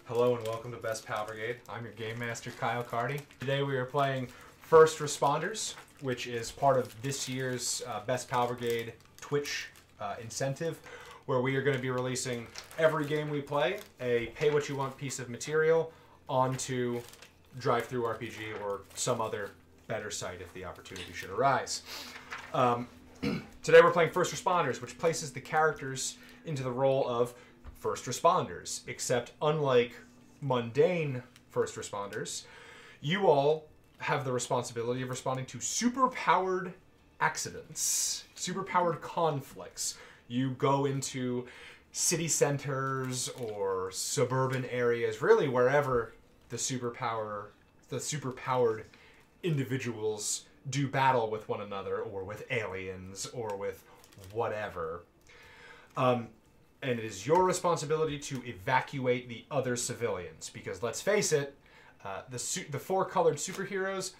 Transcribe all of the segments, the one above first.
Hello and welcome to Best Pal Brigade. I'm your Game Master, Kyle Carty. Today we are playing First Responders, which is part of this year's Best Pal Brigade Twitch incentive, where we are going to be releasing every game we play, a pay-what-you-want piece of material onto DTRPG or some other better site if the opportunity should arise. Today we're playing First Responders, which places the characters into the role of first responders, except unlike mundane first responders, you all have the responsibility of responding to superpowered accidents, superpowered conflicts. You go into city centers or suburban areas, really wherever the superpowered individuals do battle with one another or with aliens or with whatever. And it is your responsibility to evacuate the other civilians. Because let's face it, the four-colored superheroes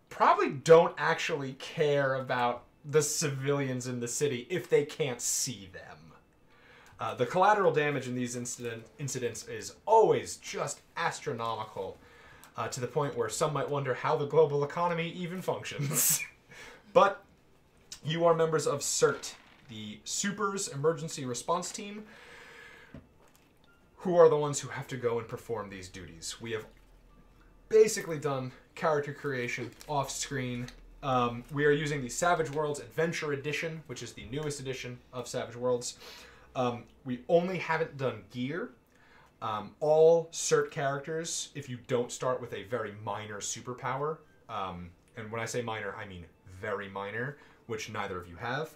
probably don't actually care about the civilians in the city if they can't see them. The collateral damage in these incidents is always just astronomical, to the point where some might wonder how the global economy even functions. But you are members of CERT, the Super's Emergency Response Team, who are the ones who have to go and perform these duties. We have basically done character creation off screen. We are using the Savage Worlds Adventure Edition, which is the newest edition of Savage Worlds. We only haven't done gear. All CERT characters, if you don't start with a very minor superpower, and when I say minor, I mean very minor, which neither of you have.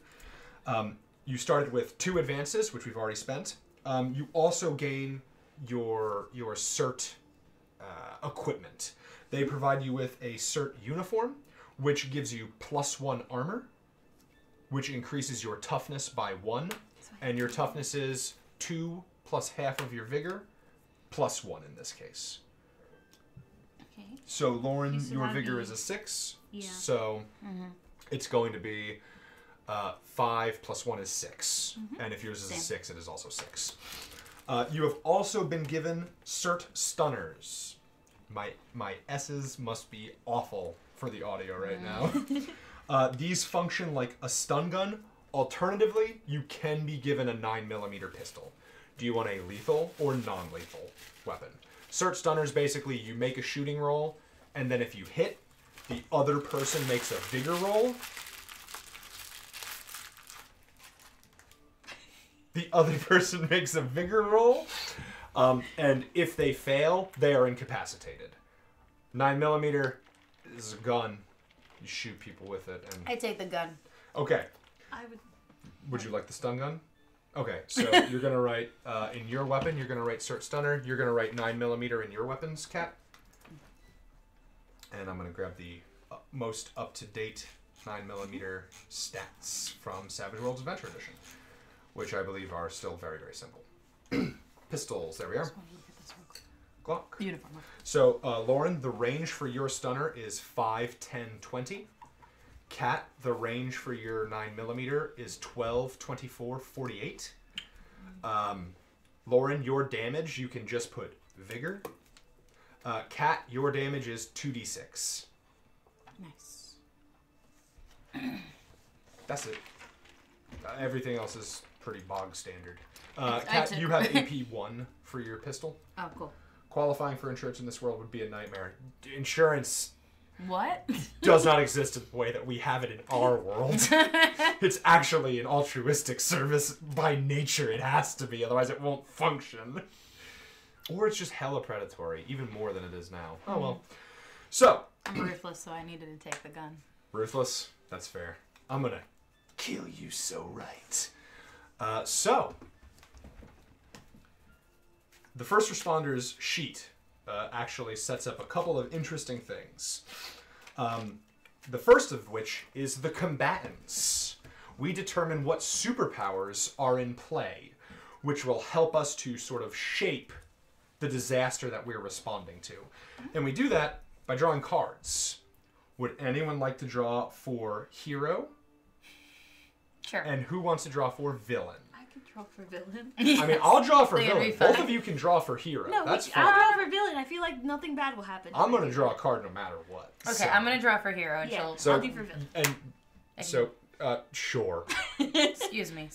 You started with 2 advances, which we've already spent. You also gain your CERT equipment. They provide you with a CERT uniform, which gives you +1 armor, which increases your toughness by 1. And your toughness is 2 plus half of your vigor, +1 in this case. Okay. So, Lauren, your vigor is a 6. Yeah. So, it's going to be 5 plus 1 is 6. And if yours is a 6, it is also 6. You have also been given CERT stunners. My S's must be awful for the audio right now. These function like a stun gun. Alternatively, you can be given a 9mm pistol. Do you want a lethal or non-lethal weapon? CERT stunners, basically, you make a shooting roll, and then if you hit, the other person makes a vigor roll. The other person makes a vigor roll, and if they fail, they are incapacitated. 9mm is a gun. You shoot people with it. And I take the gun. Okay. I would. Would you like the stun gun? Okay, so you're going to write, in your weapon, you're going to write CERT stunner. You're going to write 9mm in your weapons, Kat. And I'm going to grab the most up-to-date 9mm stats from Savage Worlds Adventure Edition, which I believe are still very, very simple. Pistols, there we are. Glock. Uniform. So, Lauren, the range for your stunner is 5, 10, 20. Kat, the range for your 9mm is 12, 24, 48. Lauren, your damage, you can just put vigor. Kat, your damage is 2d6. Nice. That's it. Everything else is pretty bog standard. Kat, you have AP 1 for your pistol. Oh, cool. Qualifying for insurance in this world would be a nightmare. Insurance What? does not exist in the way that we have it in our world. It's actually an altruistic service by nature. It has to be, otherwise it won't function. Or it's just hella predatory, even more than it is now. Oh well. So. I'm ruthless, so I needed to take the gun. Ruthless? That's fair. I'm gonna kill you so right. So. The First Responders sheet actually sets up a couple of interesting things. The first of which is the combatants. We determine what superpowers are in play, which will help us to sort of shape the disaster that we're responding to. And we do that by drawing cards. Would anyone like to draw for hero? Sure. And who wants to draw for villain? I could draw draw for villain? I mean, I'll draw for They're gonna villain. be fine. Both of you can draw for hero. No, That's I'll fine. draw for villain. I feel like nothing bad will happen. I'm going to draw a card no matter what. Okay, so. I'm gonna draw for hero and Yeah, she'll... So- I'll do for villain. And so, sure. Excuse me.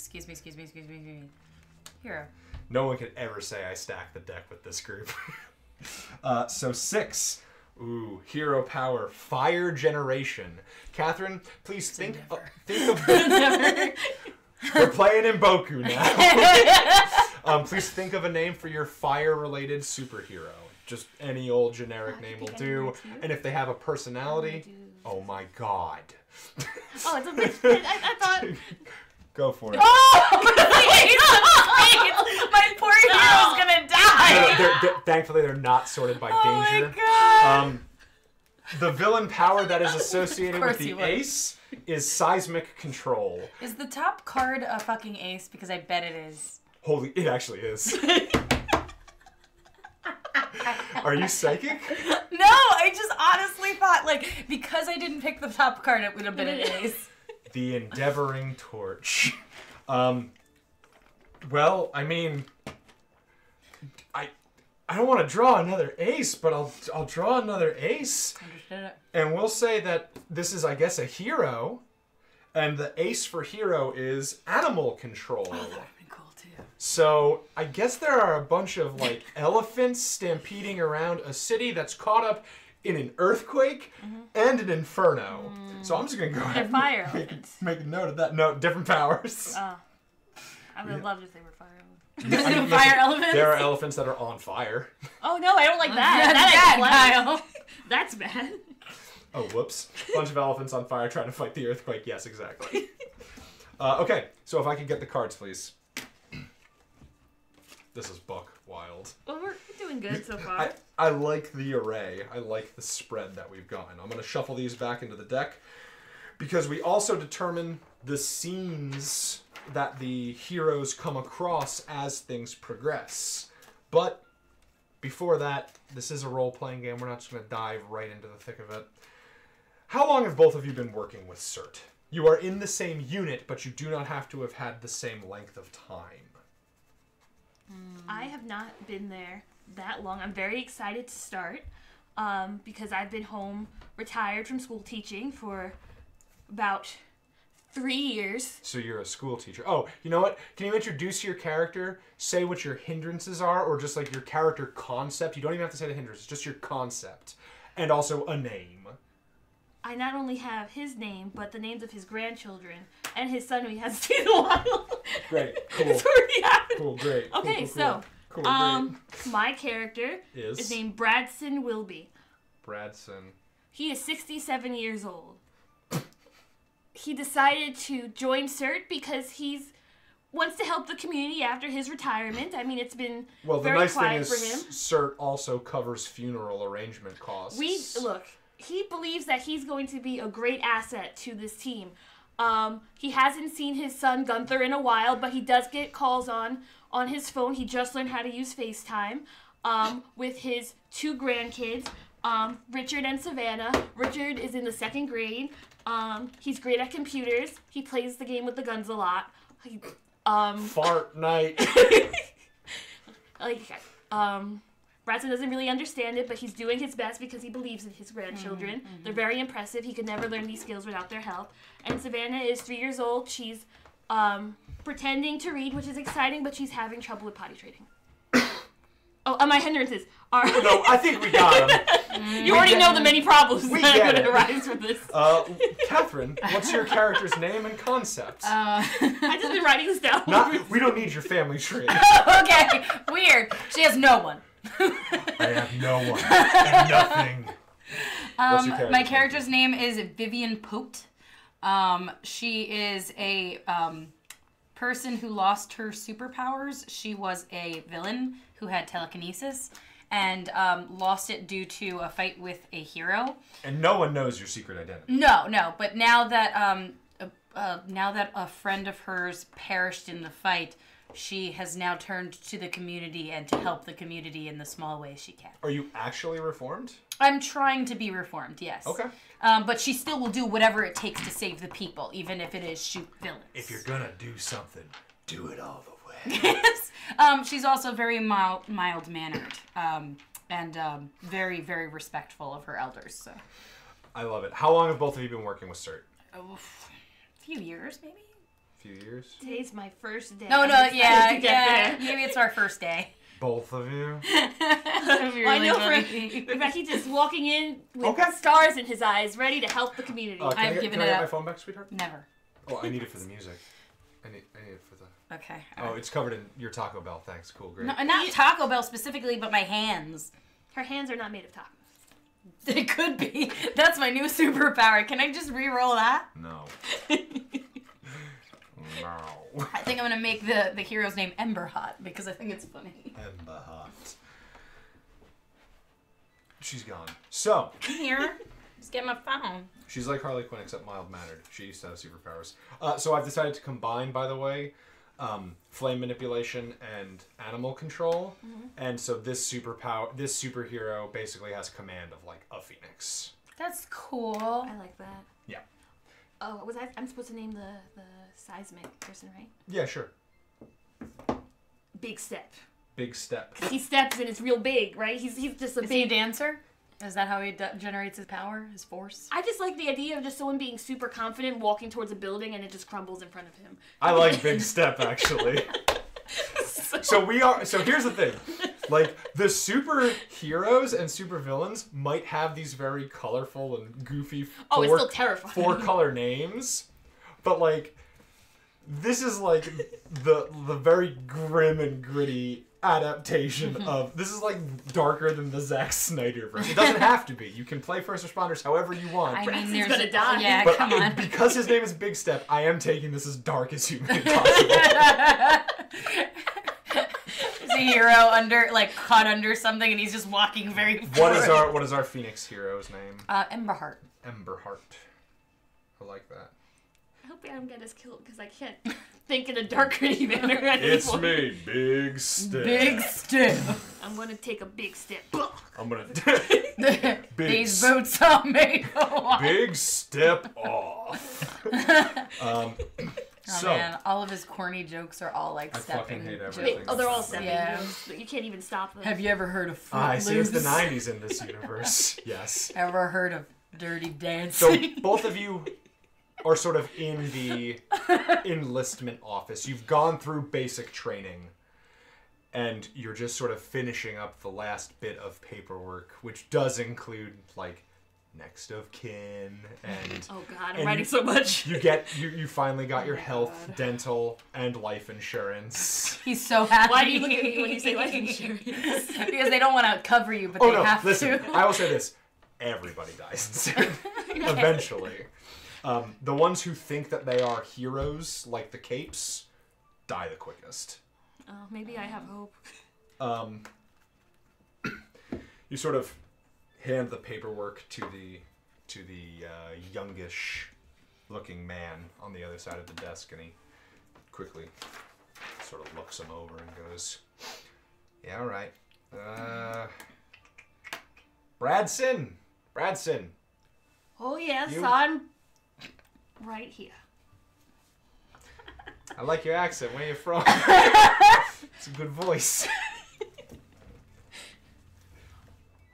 Hero. No one could ever say I stacked the deck with this group. So 6. Ooh, hero power, fire generation. Catherine, please think of we're playing in Boku now. Please think of a name for your fire-related superhero. Just any old generic name will do. And if they have a personality, oh my god. Oh, it's a bitch. I thought. Go for it. Oh! My poor hero's gonna die! Thankfully, they're not sorted by danger. Oh my god! The villain power that is associated with Of course the you would. ace is seismic control. Is the top card a fucking ace? Because I bet it is. Holy, it actually is. Are you psychic? No, I just honestly thought, like, because I didn't pick the top card, it would have been an ace. The Endeavoring Torch. Well, I mean, I don't want to draw another ace, but I'll draw another ace. Understood it. And we'll say that this is, I guess, a hero. And the ace for hero is animal control. Oh, that would have been cool too. So I guess there are a bunch of like elephants stampeding around a city that's caught up in an earthquake and an inferno. So I'm just gonna go ahead They're fire and elephants. make a note of that. No, different powers. Oh. I would have loved if they were fire elephants. I mean, Fire elephants? There are elephants that are on fire. Oh no, I don't like that. That's That bad, ain't Kyle. That's bad. Oh, whoops. Bunch of elephants on fire trying to fight the earthquake. Yes, exactly. Okay, so if I could get the cards, please. This is buck wild. Well, we're doing good so far. I like the array. I like the spread that we've gotten. I'm going to shuffle these back into the deck because we also determine the scenes that the heroes come across as things progress. But before that, this is a role-playing game. We're not just going to dive right into the thick of it. How long have both of you been working with CERT? You are in the same unit, but you do not have to have had the same length of time. I have not been there that long. I'm very excited to start because I've been home, retired from school teaching for about 3 years. So you're a school teacher. Oh, you know what? Can you introduce your character, say what your hindrances are, or just like your character concept? You don't even have to say the hindrances, just your concept. And also a name. I not only have his name, but the names of his grandchildren and his son who he hasn't seen in a while. Great, cool. It's already happened. Cool, great. Cool, Okay, cool, so, cool. Cool, my character great. is named Bradson Wilby. Bradson. He is 67 years old. He decided to join CERT because he's wants to help the community after his retirement. I mean, it's been Well, the very nice thing quiet is for him. CERT also covers funeral arrangement costs. He believes that he's going to be a great asset to this team. He hasn't seen his son Gunther in a while, but he does get calls on his phone. He just learned how to use FaceTime with his 2 grandkids, Richard and Savannah. Richard is in the 2nd grade. He's great at computers. He plays the game with the guns a lot. Fart night. Bradson doesn't really understand it, but he's doing his best because he believes in his grandchildren. They're very impressive. He could never learn these skills without their help. And Savannah is 3 years old. She's pretending to read, which is exciting, but she's having trouble with potty training. Oh, and my hindrances are... No, I think we got him. You already know the many problems We that get would it. arise from this. Catherine, what's your character's name and concept? I've just been writing this down. We don't need your family tree. Okay, weird. She has no one. I have no one and nothing. What's your My character's name is Vivian Pote. She is a person who lost her superpowers. She was a villain who had telekinesis and lost it due to a fight with a hero. And no one knows your secret identity. No. But now that a friend of hers perished in the fight, she has now turned to the community and to help the community in the small ways she can. Are you actually reformed? I'm trying to be reformed, yes. Okay. But she still will do whatever it takes to save the people, even if it is shoot villains. If you're gonna do something, do it all the way. She's also very mild-mannered and very, very respectful of her elders. So. I love it. How long have both of you been working with CERT? A few years, maybe. Few years? Today's my first day. No, yeah. Maybe it's our first day. Both of you? Really I know Rebecca's just walking in with stars in his eyes, ready to help the community. Can I get my phone back, sweetheart? Never. Oh, I need it for the music. I need it for the... Okay. Oh, it's covered in your Taco Bell. Thanks. Cool, great. No, not Taco Bell specifically, but my hands. Her hands are not made of tacos. It could be. That's my new superpower. Can I just re-roll that? No. No. I think I'm going to make the hero's name Emberhot because I think it's funny. Emberhot. She's gone. So. I'm here. Just get my phone. She's like Harley Quinn except mild-mannered. She used to have superpowers. So I've decided to combine, by the way, flame manipulation and animal control. Mm-hmm. And so this superhero basically has command of like a phoenix. That's cool. I like that. Yeah. Oh, I'm supposed to name the seismic person, right? Yeah, sure. Big Step. Big Step. He steps and it's real big, right? He's just a big... Is he a dancer? Is that how he generates his power, his force? I just like the idea of just someone being super confident, walking towards a building, and it just crumbles in front of him. I like Big Step, actually. So here's the thing. Like, the superheroes and supervillains might have these very colorful and goofy it's still terrifying. 4-color names, but, like, this is, like, the very grim and gritty adaptation of... This is, like, darker than the Zack Snyder version. It doesn't have to be. You can play first responders however you want. I mean, Braxton's gonna die. Yeah, but come on. Because his name is Big Step, I am taking this as dark as humanly possible. Is a hero caught under something, and he's just walking very forward. What is our Phoenix hero's name? Emberheart. Emberheart. I like that. I hope I don't get us killed because I can't think in a dark, gritty manner. It's me, Big Step. Big Step. I'm gonna take a big step. I'm gonna. These boots are made for walking. Big step off. Oh man, all of his corny jokes are all like stepping fucking hate jokes. everything. They're all stepping Yeah. jokes, but you can't even stop them. Have you ever heard of Footloose? See, it's the 90s in this universe. Yes. Ever heard of Dirty Dancing? So both of you are sort of in the enlistment office. You've gone through basic training, and you're just sort of finishing up the last bit of paperwork, which does include, like, next of kin and... Oh god, I'm writing so much. You finally got your health, dental, and life insurance. He's so happy. Why do you look at me when you say life insurance? Because they don't want to cover you, but they have listen, to. I will say this. Everybody dies in CERT. Eventually. The ones who think that they are heroes, like the Capes, die the quickest. Oh, maybe I have hope. You sort of hand the paperwork to the youngish looking man on the other side of the desk, and he quickly sort of looks him over and goes, "Yeah, all right. Bradson. Oh yes, I'm right here. I like your accent. Where are you from?" It's a good voice.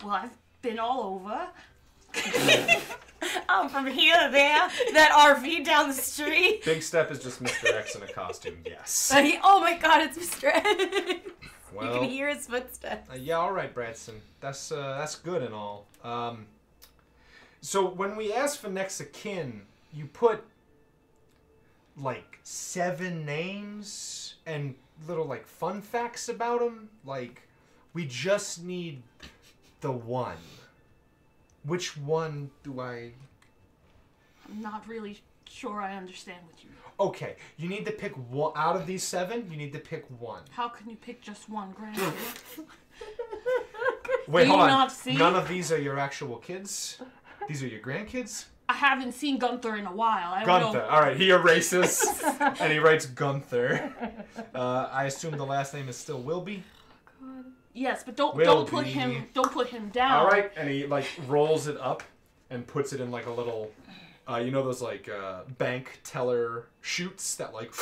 Well, I've been all over. I'm from here to there. That RV down the street. Big Step is just Mr. X in a costume, yes. Oh my god, it's Mr. X. Well, you can hear his footsteps. Yeah, all right, Bradson. That's good and all. So when we asked for next of kin, you put like 7 names and little like fun facts about them. Like, we just need the one. Which one do I... I'm not really sure I understand what you mean. Okay, you need to pick one out of these 7. You need to pick one. How can you pick just one, grandkid? Wait, hold on. Not see? None of these are your actual kids? These are your grandkids? I haven't seen Gunther in a while. Gunther. All right, he erases and he writes Gunther. I assume the last name is still Wilby. God. Yes, but don't put him down. All right, and he like rolls it up and puts it in like a little, you know those like bank teller chutes that like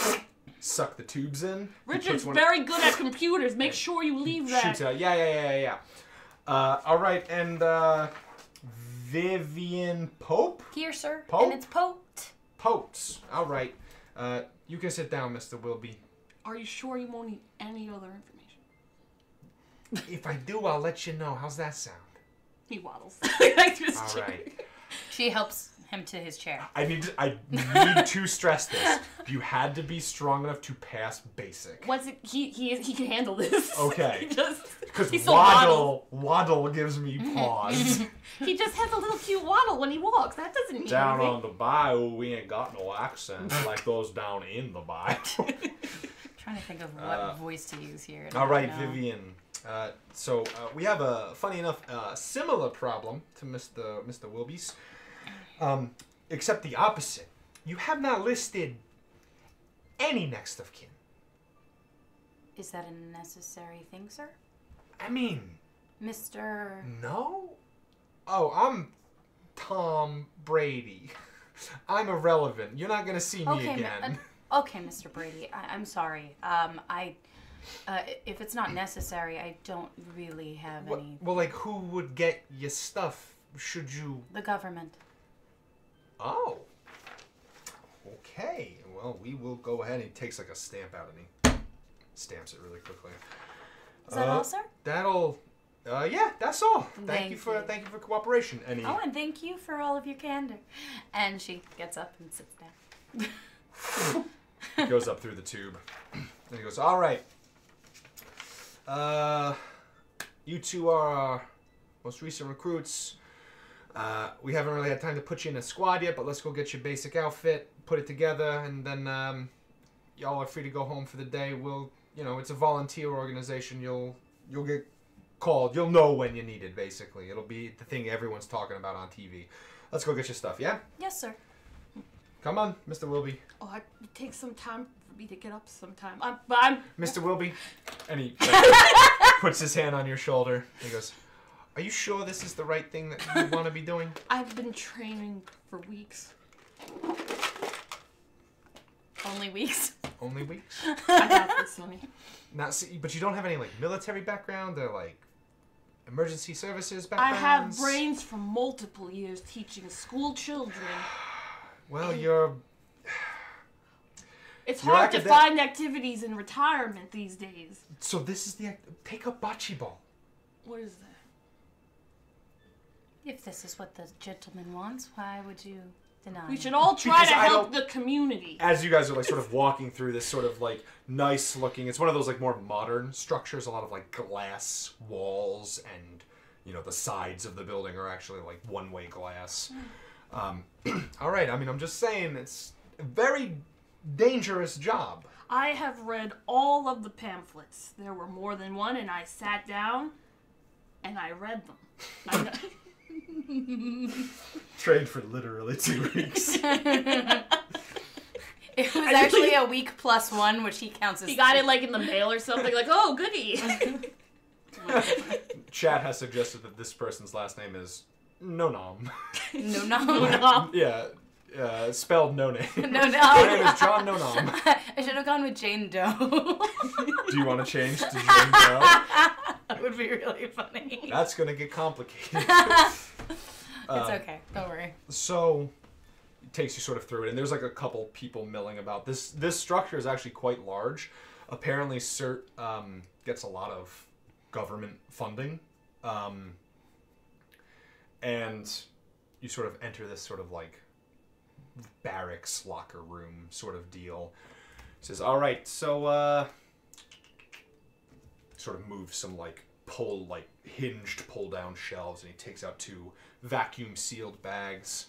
suck the tubes in. Richard's very good at computers. Make sure you leave that. Shoots out. Yeah. All right, and Vivian Pope? Here, sir. Pope? And it's Pote. Potes. All right. You can sit down, Mr. Wilby. Are you sure you won't need any other information? If I do, I'll let you know. How's that sound? He waddles. All right. She helps him to his chair. I need to stress this. You had to be strong enough to pass basic. He can handle this. Okay. Because he's so waddle gives me pause. He just has a little cute waddle when he walks. That doesn't mean Down anything. on the bayou, we ain't got no accent like those down in the bayou. Trying to think of what voice to use here. All right, Vivian. So we have a funny enough similar problem to Mr. Wilby's, except the opposite. You have not listed any next of kin. Is that a necessary thing, sir? I mean, Mr. No. Oh, I'm Tom Brady. I'm irrelevant. You're not gonna see me again. Okay, Mr. Brady. I'm sorry. If it's not necessary, I don't really have any. Well, like, who would get your stuff? Should you? The government. Oh. Okay. Well, we will go ahead. And he takes like a stamp out and he stamps it really quickly. Is that all, sir? That'll. Yeah, that's all. Thank you for cooperation. Oh, and thank you for all of your candor. And she gets up and sits down. He goes up through the tube. And he goes, all right. You two are our most recent recruits. We haven't really had time to put you in a squad yet, but let's go get your basic outfit, put it together, and then y'all are free to go home for the day. It's a volunteer organization. You'll get called. You'll know when you need it, basically. It'll be the thing everyone's talking about on TV. Let's go get your stuff, yeah? Yes, sir. Come on, Mr. Wilby. Oh, it takes some time for me to get up sometime. I'm Mr. Wilby. And he puts his hand on your shoulder. He goes, are you sure this is the right thing that you want to be doing? I've been training for weeks. Only weeks? Only weeks? I got this, honey. But you don't have any, like, military background or, like, emergency services backgrounds? I have brains from multiple years teaching school children. Well, you're... It's hard to find activities in retirement these days. So this is take up bocce ball. What is that? If this is what the gentleman wants, why would you deny We it? should all try to help the community. As you guys are, like, sort of walking through this sort of, like, nice looking... It's one of those, like, more modern structures. A lot of, like, glass walls and, the sides of the building are actually, like, one-way glass. All right, I mean, I'm just saying it's a very dangerous job. I have read all of the pamphlets. There were more than one, and I sat down and I read them. Trained for literally 2 weeks. It was actually a week plus 1, which he counts as... He got it, like, in the mail or something, like, oh, goody. Chat has suggested that this person's last name is Nonom. Nonom? Yeah, spelled no name. No. My name is John Nonom. I should have gone with Jane Doe. Do you want to change to Jane Doe? That would be really funny. That's going to get complicated. It's okay. Don't worry. So, it takes you sort of through it, and there's like a couple people milling about. This structure is actually quite large. Apparently, CERT gets a lot of government funding. And you sort of enter this sort of like barracks locker room sort of deal. He says, all right, so sort of moves some like hinged pull down shelves, and he takes out 2 vacuum sealed bags.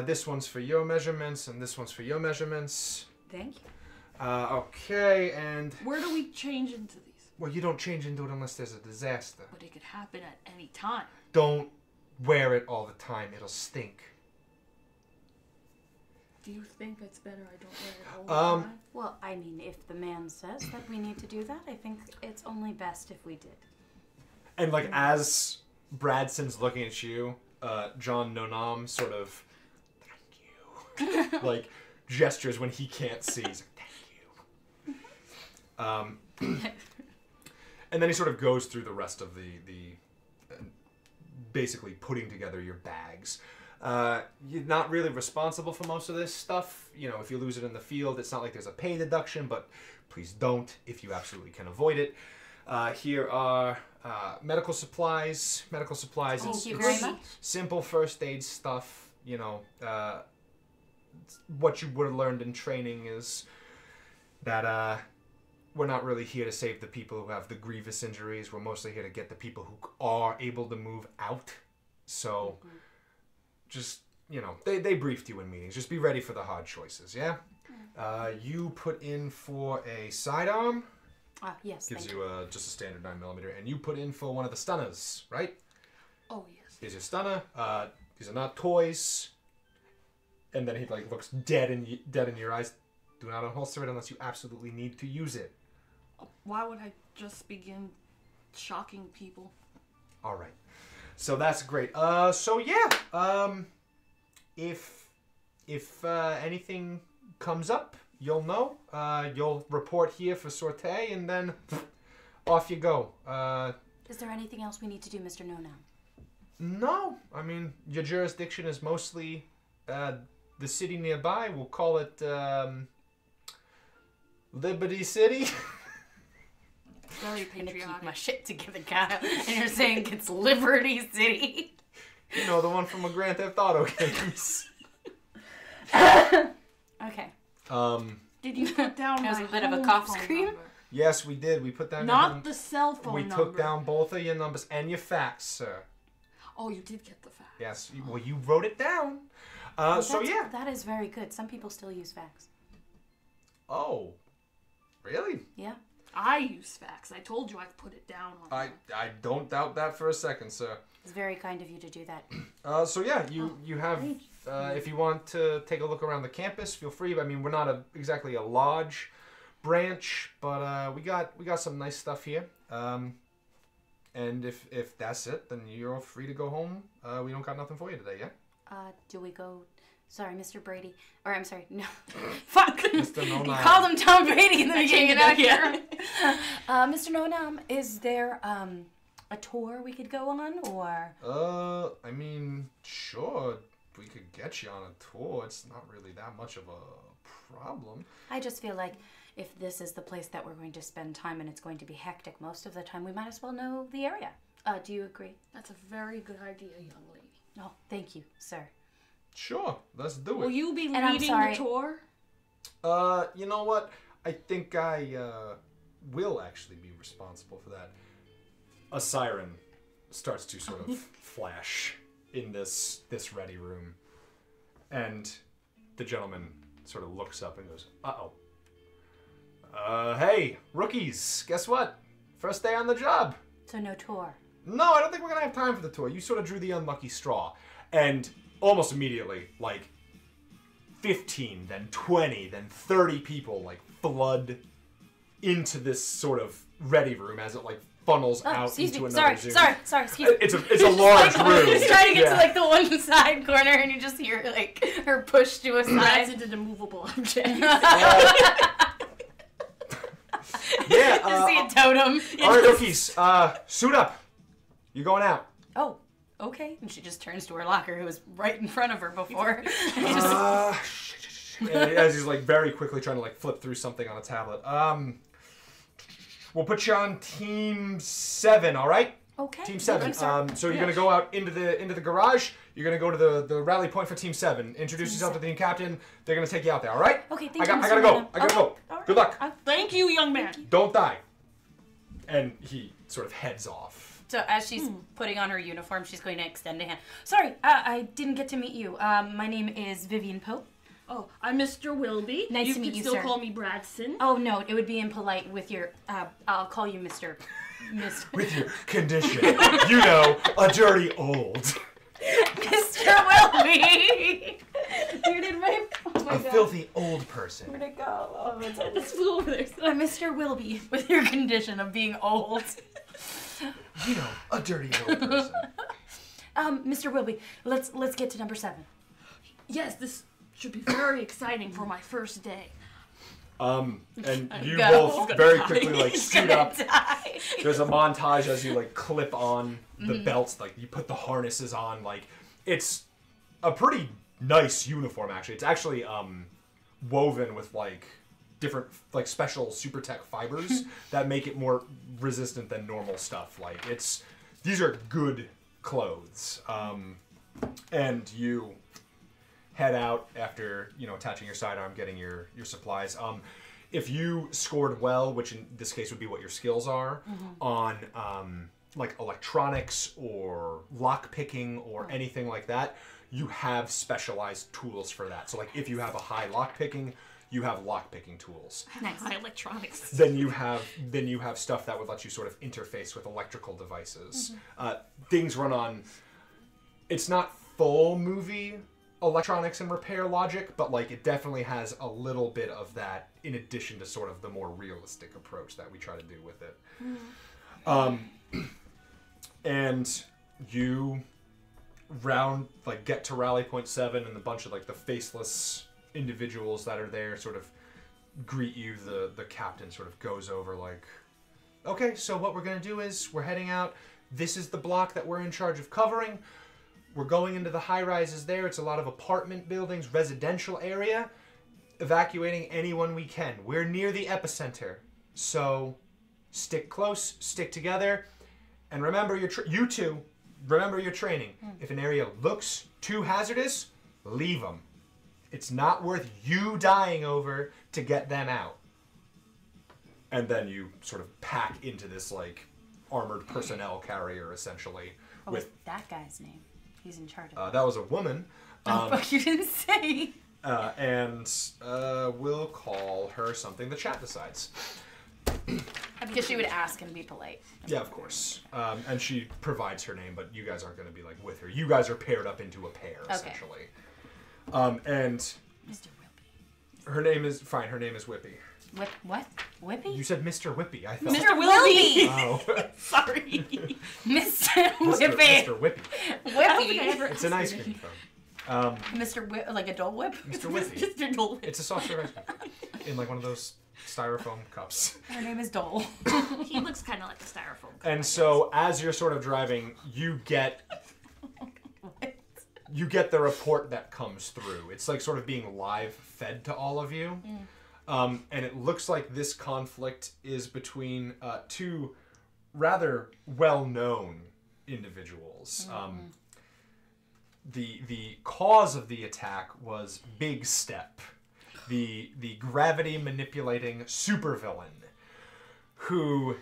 This one's for your measurements and this one's for your measurements. Thank you. Okay, and Where do we change into these? well, you don't change into it unless there's a disaster. But it could happen at any time. Don't wear it all the time. It'll stink. Do you think it's better I don't wear it all the time? Well, I mean, if the man says that we need to do that, I think it's only best if we did. And like as Bradson's looking at you, John Nonom sort of, thank you, like gestures when he can't see. He's like, thank you. And then he sort of goes through the rest of the basically putting together your bags. You're not really responsible for most of this stuff. You know, if you lose it in the field, it's not like there's a pay deduction, but please don't if you absolutely can avoid it. Here are medical supplies. Medical supplies. Thank you very much. Simple first aid stuff. You know, what you would have learned in training is that we're not really here to save the people who have the grievous injuries. We're mostly here to get the people who are able to move out. So, just, you know, they briefed you in meetings. Just be ready for the hard choices, yeah? You put in for a sidearm. Yes, Gives you just a standard 9mm. And you put in for one of the stunners, right? Oh, yes. Here's your stunner. These are not toys. And then he like looks dead in your eyes. Do not unholster it unless you absolutely need to use it. Why would I just begin shocking people? All right. So that's great. So yeah. If anything comes up, you'll know. You'll report here for sortie, and then off you go. Is there anything else we need to do, Mr. No Now? No. I mean, your jurisdiction is mostly the city nearby. We'll call it Liberty City. Very I'm gonna keep patriotic. my shit together, Kyle. And you're saying it's Liberty City. You know, the one from a Grand Theft Auto games. Okay. Did you put down That was my a bit of a home cough phone scream. number? Yes, we did. We put down your Not home- the cell phone We number. took down both of your numbers and your fax, sir. Oh, you did get the fax. Yes. Well, you wrote it down. So yeah. That is very good. Some people still use fax. Oh. Really? Yeah. I use fax. I told you I've put it down on I don't doubt that for a second, sir. It's very kind of you to do that. So yeah, you have if you want to take a look around the campus, feel free. I mean, we're not exactly a lodge branch, but we got some nice stuff here. And if that's it, then you're free to go home. We don't got nothing for you today, yeah? Do we go... Sorry, Mr. Brady. Or, I'm sorry, no. Fuck! Mr. No You Nam. called him Tom Brady in the beginning. it Yeah. Mr. No Nam, is there a tour we could go on, or... I mean, sure, we could get you on a tour. It's not really that much of a problem. I just feel like if this is the place that we're going to spend time and it's going to be hectic most of the time, we might as well know the area. Do you agree? That's a very good idea, young lady. Oh, thank you, sir. Sure, let's do Will it. you be And I'm leading sorry. the tour? You know what? I think I will actually be responsible for that. A siren starts to sort of flash in this ready room. And the gentleman sort of looks up and goes, uh-oh. Hey, rookies, guess what? First day on the job. So no tour. No, I don't think we're going to have time for the tour. You sort of drew the unlucky straw. And almost immediately, like, 15, then 20, then 30 people, like, flood into this sort of ready room as it, like, funnels out Excuse into me. another Sorry, Zoom. excuse me. It's a large room. She's trying to get Yeah. to like the one side corner, and you just hear like her push to a Rides side. into the movable object. Yeah. You see a totem. All right, rookies, suit up. You're going out. Oh, okay. And she just turns to her locker, who was right in front of her before. And as he's like very quickly trying to like flip through something on a tablet. We'll put you on Team 7, all right? Okay. Team thank 7. you, sir. So you're gonna go out into the garage. You're gonna go to the rally point for Team 7. Introduce yourself to the team captain. They're gonna take you out there. All right? Okay, thank I you, gotta Mr. go. Venom. I gotta Okay, go. all right. Good luck. Thank you, young man. Don't die. And he sort of heads off. So as she's putting on her uniform, she's going to extend a hand. Sorry, I didn't get to meet you. My name is Vivian Pope. Oh, I'm Mr. Wilby. Nice to meet you, You can still sir. call me Bradson. Oh no, it would be impolite with your. I'll call you Mr. With your condition, you know, a dirty old, Mr. Wilby. Where did my? Oh my a God. filthy old person. Where'd it go? Oh, it's It's flew over there. I'm Mr. Wilby with your condition of being old. You know, a dirty old person. Mr. Wilby, let's get to number 7. Yes, this should be very exciting for my first day. And you Go. both very quickly like scoot up. Die. There's a montage as you like clip on the belts, like you put the harnesses on. Like it's a pretty nice uniform actually. It's actually woven with like different like special super tech fibers that make it more resistant than normal stuff. Like these are good clothes. And you head out after, attaching your sidearm, getting your supplies. If you scored well, which in this case would be what your skills are, on like electronics or lock picking or anything like that, you have specialized tools for that. So like if you have a high lock picking, you have lock picking tools. Nice. High electronics. Then you have stuff that would let you sort of interface with electrical devices. Things run on. It's not full movie electronics and repair logic, but like it definitely has a little bit of that in addition to sort of the more realistic approach that we try to do with it. And you get to Rally Point 7 and a bunch of like the faceless individuals that are there sort of greet you. The captain sort of goes over like, okay, so what we're gonna do is we're heading out. This is the block that we're in charge of covering. We're going into the high-rises there. It's a lot of apartment buildings, residential area. Evacuating anyone we can. We're near the epicenter. So stick close, stick together, and remember you two, remember your training. If an area looks too hazardous, leave them. It's not worth you dying over to get them out. And then you sort of pack into this like armored personnel carrier essentially. What was that guy's name? He's in charge of that was a woman. but you didn't say. And we'll call her something the chat decides. Because she would ask and be polite. Yeah, of course. And she provides her name, but you guys aren't going to be like with her. You guys are paired up into a pair, essentially. And Mr. Whippy. her name is Whippy. What? Whippy? You said Mr. Whippy. I thought. Mr. Wilby! Oh. Sorry. Mr. Whippy. Mr. Whippy. Whippy. It's an ice cream cone. Mr. Whip, like a Dole Whip? Mr. Whippy. Mr. Dole. It's a soft serve ice cream in like one of those styrofoam cups. Her name is Dole. He looks kind of like a styrofoam cup. And so as you're sort of driving, you get the report that comes through. It's like sort of being live fed to all of you. And it looks like this conflict is between two rather well-known individuals. The cause of the attack was Big Step, the gravity manipulating supervillain, who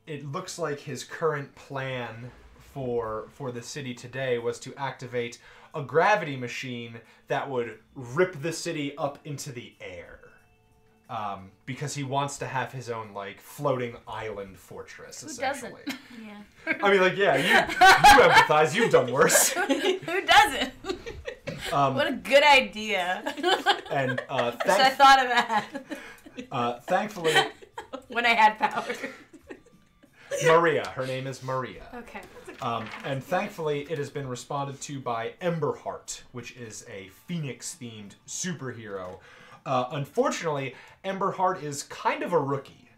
it looks like his current plan for the city today was to activate a gravity machine that would rip the city up into the air. Because he wants to have his own, like, floating island fortress, essentially. Who doesn't? Yeah. I mean, like, yeah, you empathize. You've done worse. Who doesn't? What a good idea. And I thought of that. thankfully, when I had power. Maria. Her name is Maria. Okay. And thankfully, it has been responded to by Emberheart, which is a Phoenix-themed superhero. Unfortunately, Emberheart is kind of a rookie.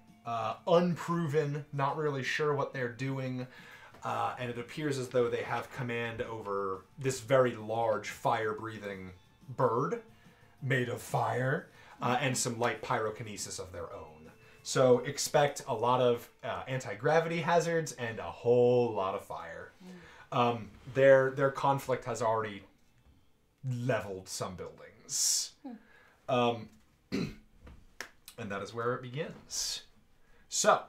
Unproven, not really sure what they're doing. And it appears as though they have command over this very large fire-breathing bird made of fire and some light pyrokinesis of their own. So expect a lot of anti-gravity hazards and a whole lot of fire. Their conflict has already leveled some buildings. And that is where it begins. So,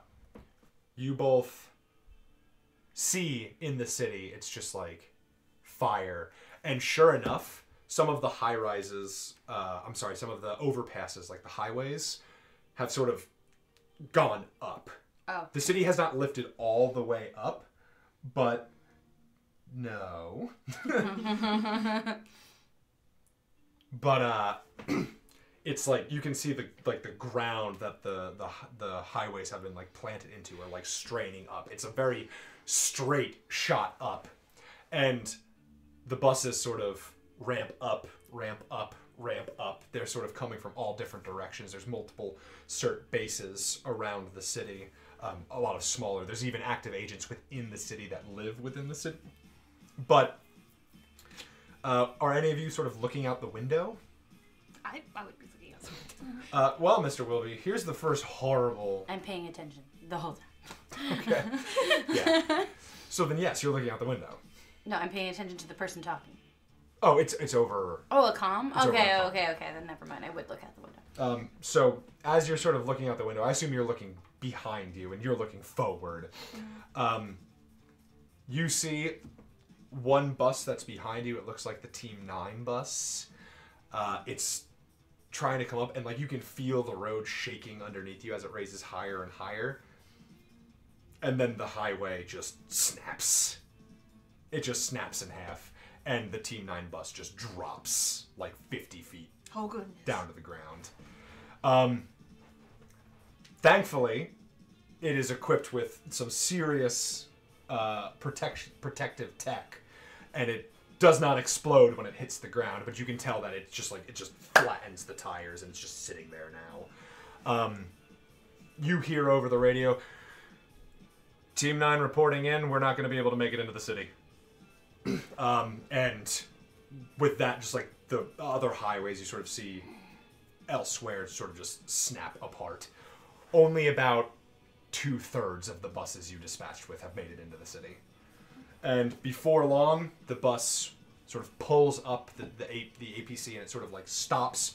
you both see in the city, it's just like fire. And sure enough, some of the high-rises, some of the overpasses, like the highways, have sort of gone up. Oh. The city has not lifted all the way up, but no. But it's like you can see the ground that the highways have been like planted into are like straining up. It's a very straight shot up, and the buses sort of ramp up, ramp up. They're sort of coming from all different directions. There's multiple CERT bases around the city, a lot of smaller. There's even active agents within the city that live within the city. But are any of you sort of looking out the window? I would be looking at something. Well, Mr. Wilby, here's the first horrible... I'm paying attention the whole time. Okay. Yeah. So then, yes, you're looking out the window. No, I'm paying attention to the person talking. Oh, it's over... Oh, a comm? Okay, over okay, then never mind. I would look out the window. So, as you're sort of looking out the window, I assume you're looking behind you, and you're looking forward. You see one bus that's behind you. It looks like the Team 9 bus. It's trying to come up, and like you can feel the road shaking underneath you as it raises higher and higher. And then the highway just snaps. It just snaps in half, and the Team 9 bus just drops like 50 feet Oh, goodness. down to the ground. Thankfully, it is equipped with some serious protective tech, and it does not explode when it hits the ground, but you can tell that it just flattens the tires, and it's just sitting there now. You hear over the radio, Team 9 reporting in, we're not going to be able to make it into the city. And with that, just like the other highways you sort of see elsewhere sort of just snap apart. Only about 2/3 of the buses you dispatched with have made it into the city. And before long, the bus sort of pulls up the APC, and it sort of like stops,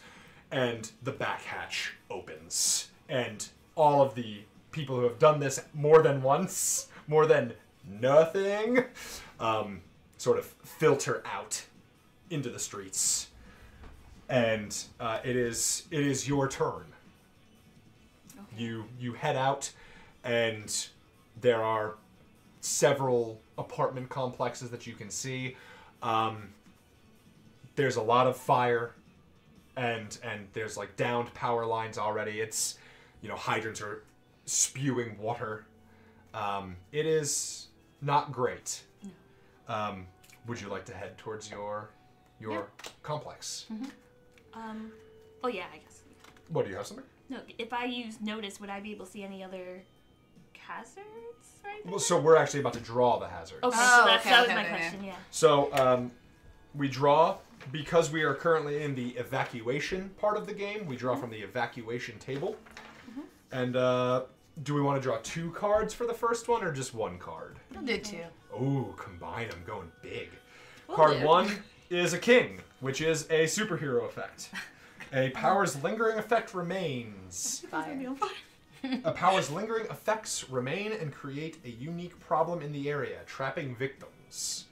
and the back hatch opens. And all of the people who have done this more than once, more than nothing, sort of filter out into the streets. And it is your turn. Okay. You head out, and there are several apartment complexes that you can see. There's a lot of fire, and there's like downed power lines already. It's, hydrants are spewing water. It is not great. No. Would you like to head towards your complex? Mm-hmm. Oh yeah, I guess. What, do you have something? No, if I use notice, would I be able to see any other hazards or anything? Well, so we're actually about to draw the hazards. Okay, Oh, so that was okay, my okay. question, yeah. So we draw, because we are currently in the evacuation part of the game, we draw from the evacuation table. Mm-hmm. And do we want to draw 2 cards for the first one, or just 1 card? I'll do 2. Ooh, combine them, going big. We'll Card do. 1 is a king, which is a superhero effect. A power's lingering effect remains. Fire. A power's lingering effects remain and create a unique problem in the area, trapping victims.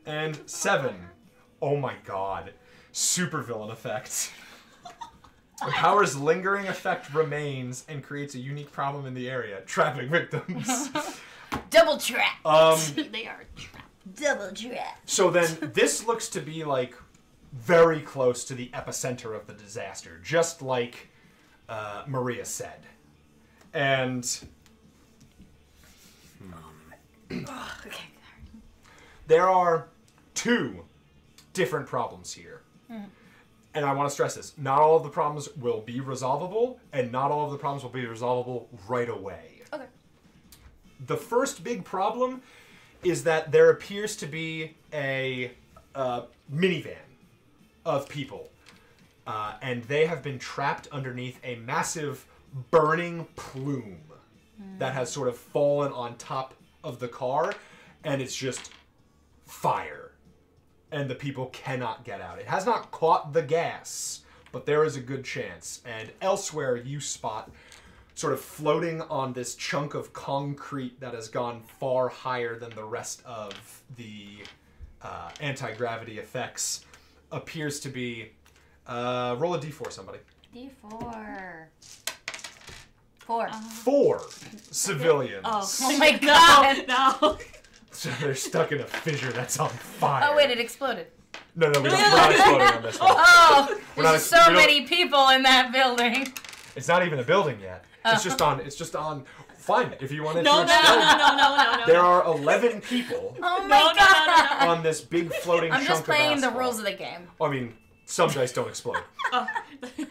And 7, oh my god, supervillain effect. A power's lingering effect remains and creates a unique problem in the area, trapping victims. Double trap. They are trapped. Double trap. So then this looks to be like very close to the epicenter of the disaster, just like Maria said. And Okay. there are 2 different problems here. And I want to stress this. Not all of the problems will be resolvable, and not all of the problems will be resolvable right away. Okay. The first big problem is that there appears to be a minivan of people, and they have been trapped underneath a massive burning plume that has sort of fallen on top of the car, and it's just fire, and the people cannot get out. It has not caught the gas, but there is a good chance. And elsewhere you spot, sort of floating on this chunk of concrete that has gone far higher than the rest of the anti-gravity effects, appears to be... roll a d4, somebody. D4. 4. 4 civilians. Oh my god. No. So they're stuck in a fissure that's on fire. Oh wait, it exploded. No, we're not exploding on this one. Oh, We're there's not so we don't- many people in that building. It's not even a building yet. It's just on. Fine, if you wanted No, to no, explode. no. There are 11 people Oh my god. on this big floating I'm chunk just playing of the asphalt. rules of the game. I mean, Some dice don't explode.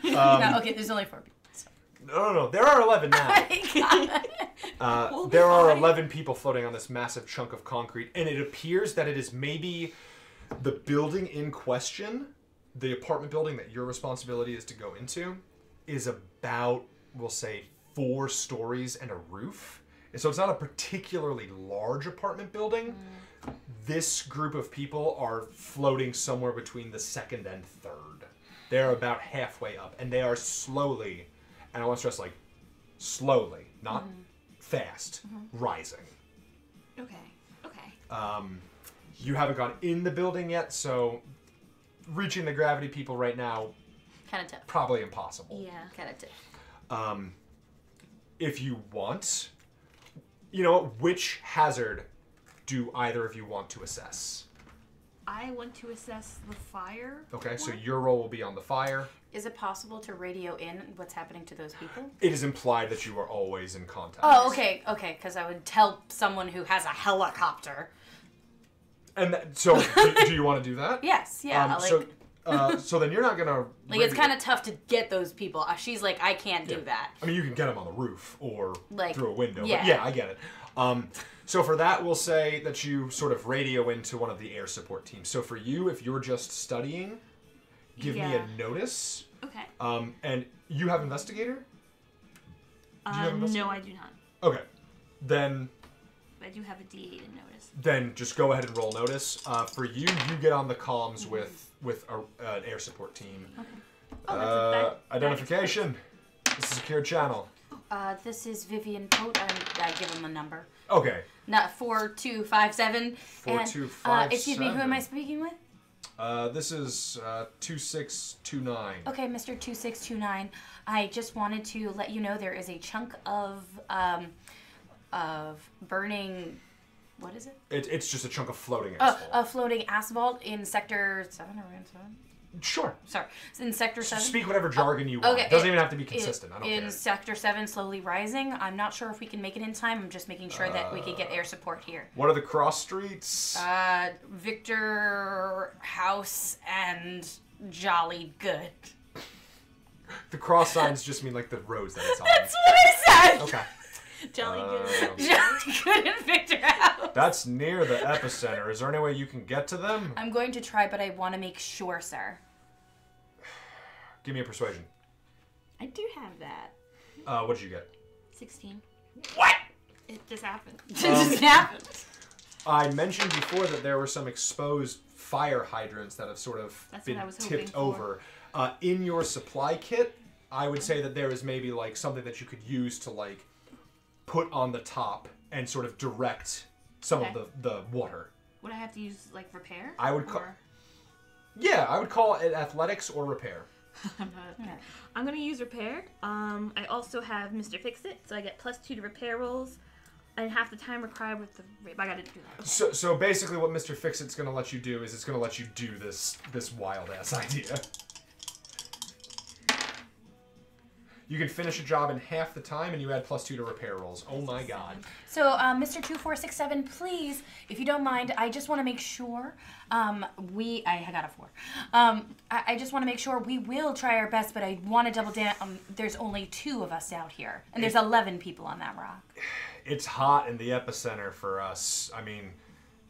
No, okay, there's only 4 people. So. No. There are 11 now. There are 11 people floating on this massive chunk of concrete, and it appears that it is maybe the building in question, the apartment building that your responsibility is to go into, is about, we'll say, 4 stories and a roof. And so it's not a particularly large apartment building. This group of people are floating somewhere between the 2nd and 3rd. They're about halfway up, and they are slowly, and I want to stress, like, slowly, not fast, rising. Okay. You haven't gone in the building yet, so reaching the gravity people right now, Kind of tough. probably impossible. Yeah. Kind of tough. If you want, you know what, which hazard do either of you want to assess? I want to assess the fire. Okay, so one. your roll will be on the fire. Is it possible to radio in what's happening to those people? It is implied that you are always in contact. Oh, okay, because I would tell someone who has a helicopter. And so, do you want to do that? Yes, yeah. So then you're not gonna. Like, it's kind of tough to get those people. She's like, I can't do that. I mean, you can get them on the roof or Like, through a window. yeah. But yeah, I get it. So for that, we'll say that you sort of radio into one of the air support teams. So for you, if you're just studying, give me a notice. Okay. And you have investigator? No, I do not. Okay. Then But I do have a D8 in notice. Then just go ahead and roll notice. For you, you get on the comms with an air support team. Okay. Oh, Identification. This is a secure channel. This is Vivian Pote, and I give him a number. Okay. Not 4257. 4257. Excuse me, who am I speaking with? This is 2629. Okay, Mr. 2629. I just wanted to let you know there is a chunk of burning. What is it? It's just a chunk of floating asphalt. Floating asphalt in Sector 7 or 7? Sure. Sorry. It's in Sector 7. Speak whatever jargon you want. Okay. It doesn't even have to be consistent. I don't care. In Sector 7, slowly rising. I'm not sure if we can make it in time. I'm just making sure that we can get air support here. What are the cross streets? Victor House and Jolly Good. The cross signs just mean like the roads that it's on. That's what I said! Okay. Jolly good. Jolly Good and Victor House. That's near the epicenter. Is there any way you can get to them? I'm going to try, but I want to make sure, sir. Give me a persuasion. I do have that. What did you get? 16. What? It just happened. It just happened. I mentioned before that there were some exposed fire hydrants that have sort of been tipped over. In your supply kit, I would say that there is maybe like something that you could use to like put on the top and sort of direct some of the water. Would I have to use like repair? I would call. Yeah, I would call it athletics or repair. I'm gonna use repair. I also have Mr. Fix-It, so I get +2 to repair rolls, and half the time required with the. I gotta do that. So basically, what Mr. Fix-It's gonna let you do is it's gonna let you do this wild ass idea. You can finish a job in half the time, and you add +2 to repair rolls. Oh my god. So, Mr. 2467, please, if you don't mind, I just want to make sure I got a 4. I just want to make sure we will try our best, but I want to double down. There's only 2 of us out here, and there's 11 people on that rock. It's hot in the epicenter for us. I mean,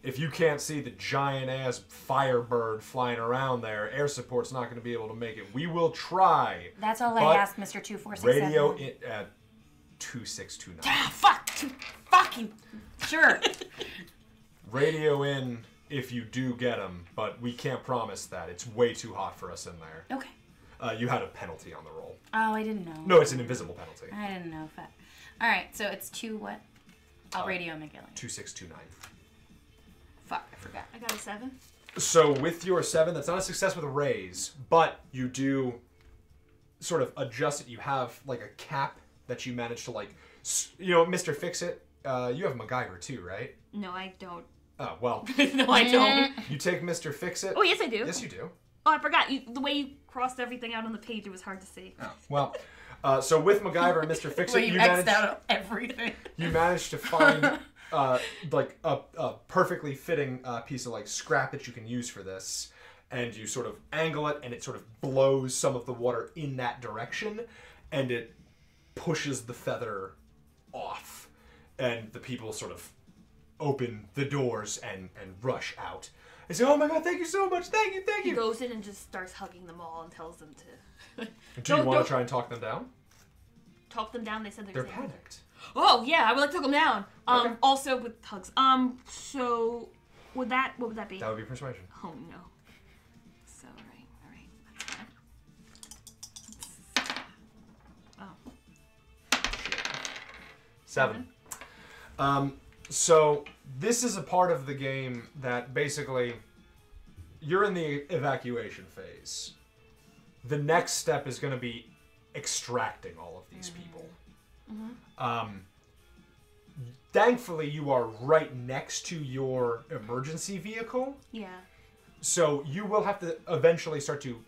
if you can't see the giant-ass Firebird flying around there, air support's not going to be able to make it. We will try. That's all I asked, Mr. 2467. Radio in at 2629. Ah, fuck! Fucking sure. Radio in if you do get them, but we can't promise that. It's way too hot for us in there. Okay. You had a penalty on the roll. Oh, I didn't know. No, it's an invisible penalty. I didn't know that. All right, so it's 2 what? I'll radio McGillen. 2629. Fuck, I forgot. I got a 7. So with your 7, that's not a success with a raise, but you do sort of adjust it. You have like a cap that you manage to like, Mr. Fix-It. You have MacGyver too, right? No, I don't. Oh, well. No, I don't. You take Mr. Fix-It. Oh, yes, I do. Yes, you do. Oh, I forgot. The way you crossed everything out on the page, it was hard to see. Oh, well. So with MacGyver and Mr. Fix-It, you X'd out everything. You managed to find like a perfectly fitting piece of like scrap that you can use for this, and you sort of angle it, and it sort of blows some of the water in that direction, and it pushes the feather off, and the people sort of open the doors and rush out. They say, "Oh my God, thank you so much, thank you." He goes in and just starts hugging them all and tells them to... Do you want to try and talk them down? Talk them down? They said they're panicked. Oh, yeah, I would like to talk them down. Okay. Also with hugs. So, what would that be? That would be persuasion. Oh, no. So, alright. That's fine. 7. So this is a part of the game that basically you're in the evacuation phase. The next step is going to be extracting all of these people. Thankfully, you are right next to your emergency vehicle. Yeah. So you will have to eventually start to,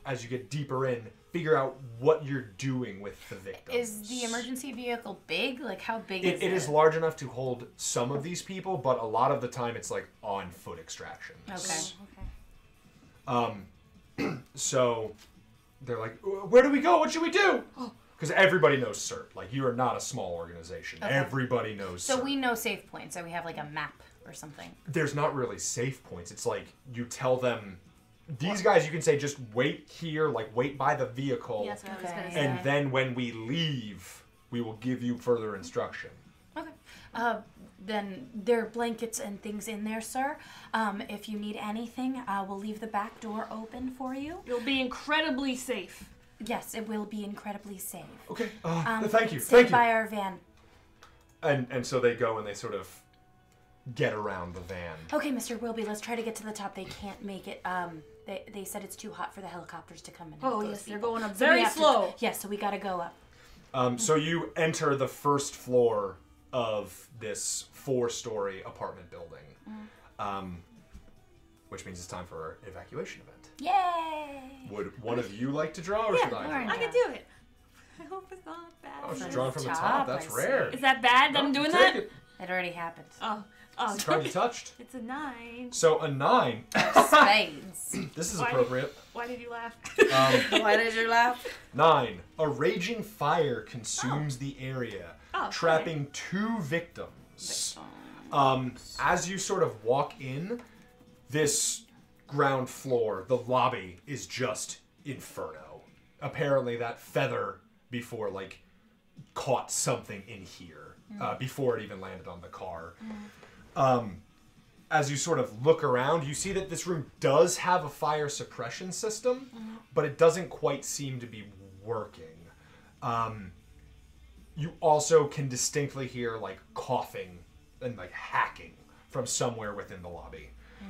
as you get deeper in, figure out what you're doing with the victims. Is the emergency vehicle big? Like, how big is it? It is large enough to hold some of these people, but a lot of the time it's like on foot extraction. Okay. So they're like, where do we go? What should we do? Because everybody knows CERT. Like, you are not a small organization. Okay. Everybody knows So CERT. we know safe points. So we have like a map or something. There's not really safe points. It's like you tell them, these guys, you can say, just wait here, like wait by the vehicle. Yes, I was gonna say. And then when we leave, we will give you further instruction. Okay. Then there are blankets and things in there, sir. If you need anything, we'll leave the back door open for you. You'll be incredibly safe. Yes, it will be incredibly safe. Okay. Thank you. Stay Thank you. by our van. And so they go and they sort of get around the van. Okay, Mr. Wilby, let's try to get to the top. They can't make it. They said it's too hot for the helicopters to come in. Oh, yes, they're going up So we very have to- slow. Yes, so we gotta go up. So you enter the first floor of this 4-story apartment building, which means it's time for our evacuation event. Yay! Would one of you like to draw, or should I? Lauren. I can do it. I hope it's not bad. Oh, she's From drawing the from the top, top. That's I see. rare. Is that bad that I'm doing that? Take it. It already happened. Oh, It's card you touched. It's a 9. So a 9. Spades. This is Why? appropriate. Why did you laugh? Why did you laugh? 9. A raging fire consumes the area, Oh, trapping 2 victims. As you sort of walk in, this ground floor, the lobby, is just inferno. Apparently that feather before, like, caught something in here before it even landed on the car. As you sort of look around, you see that this room does have a fire suppression system, but it doesn't quite seem to be working. You also can distinctly hear, like, coughing and, like, hacking from somewhere within the lobby.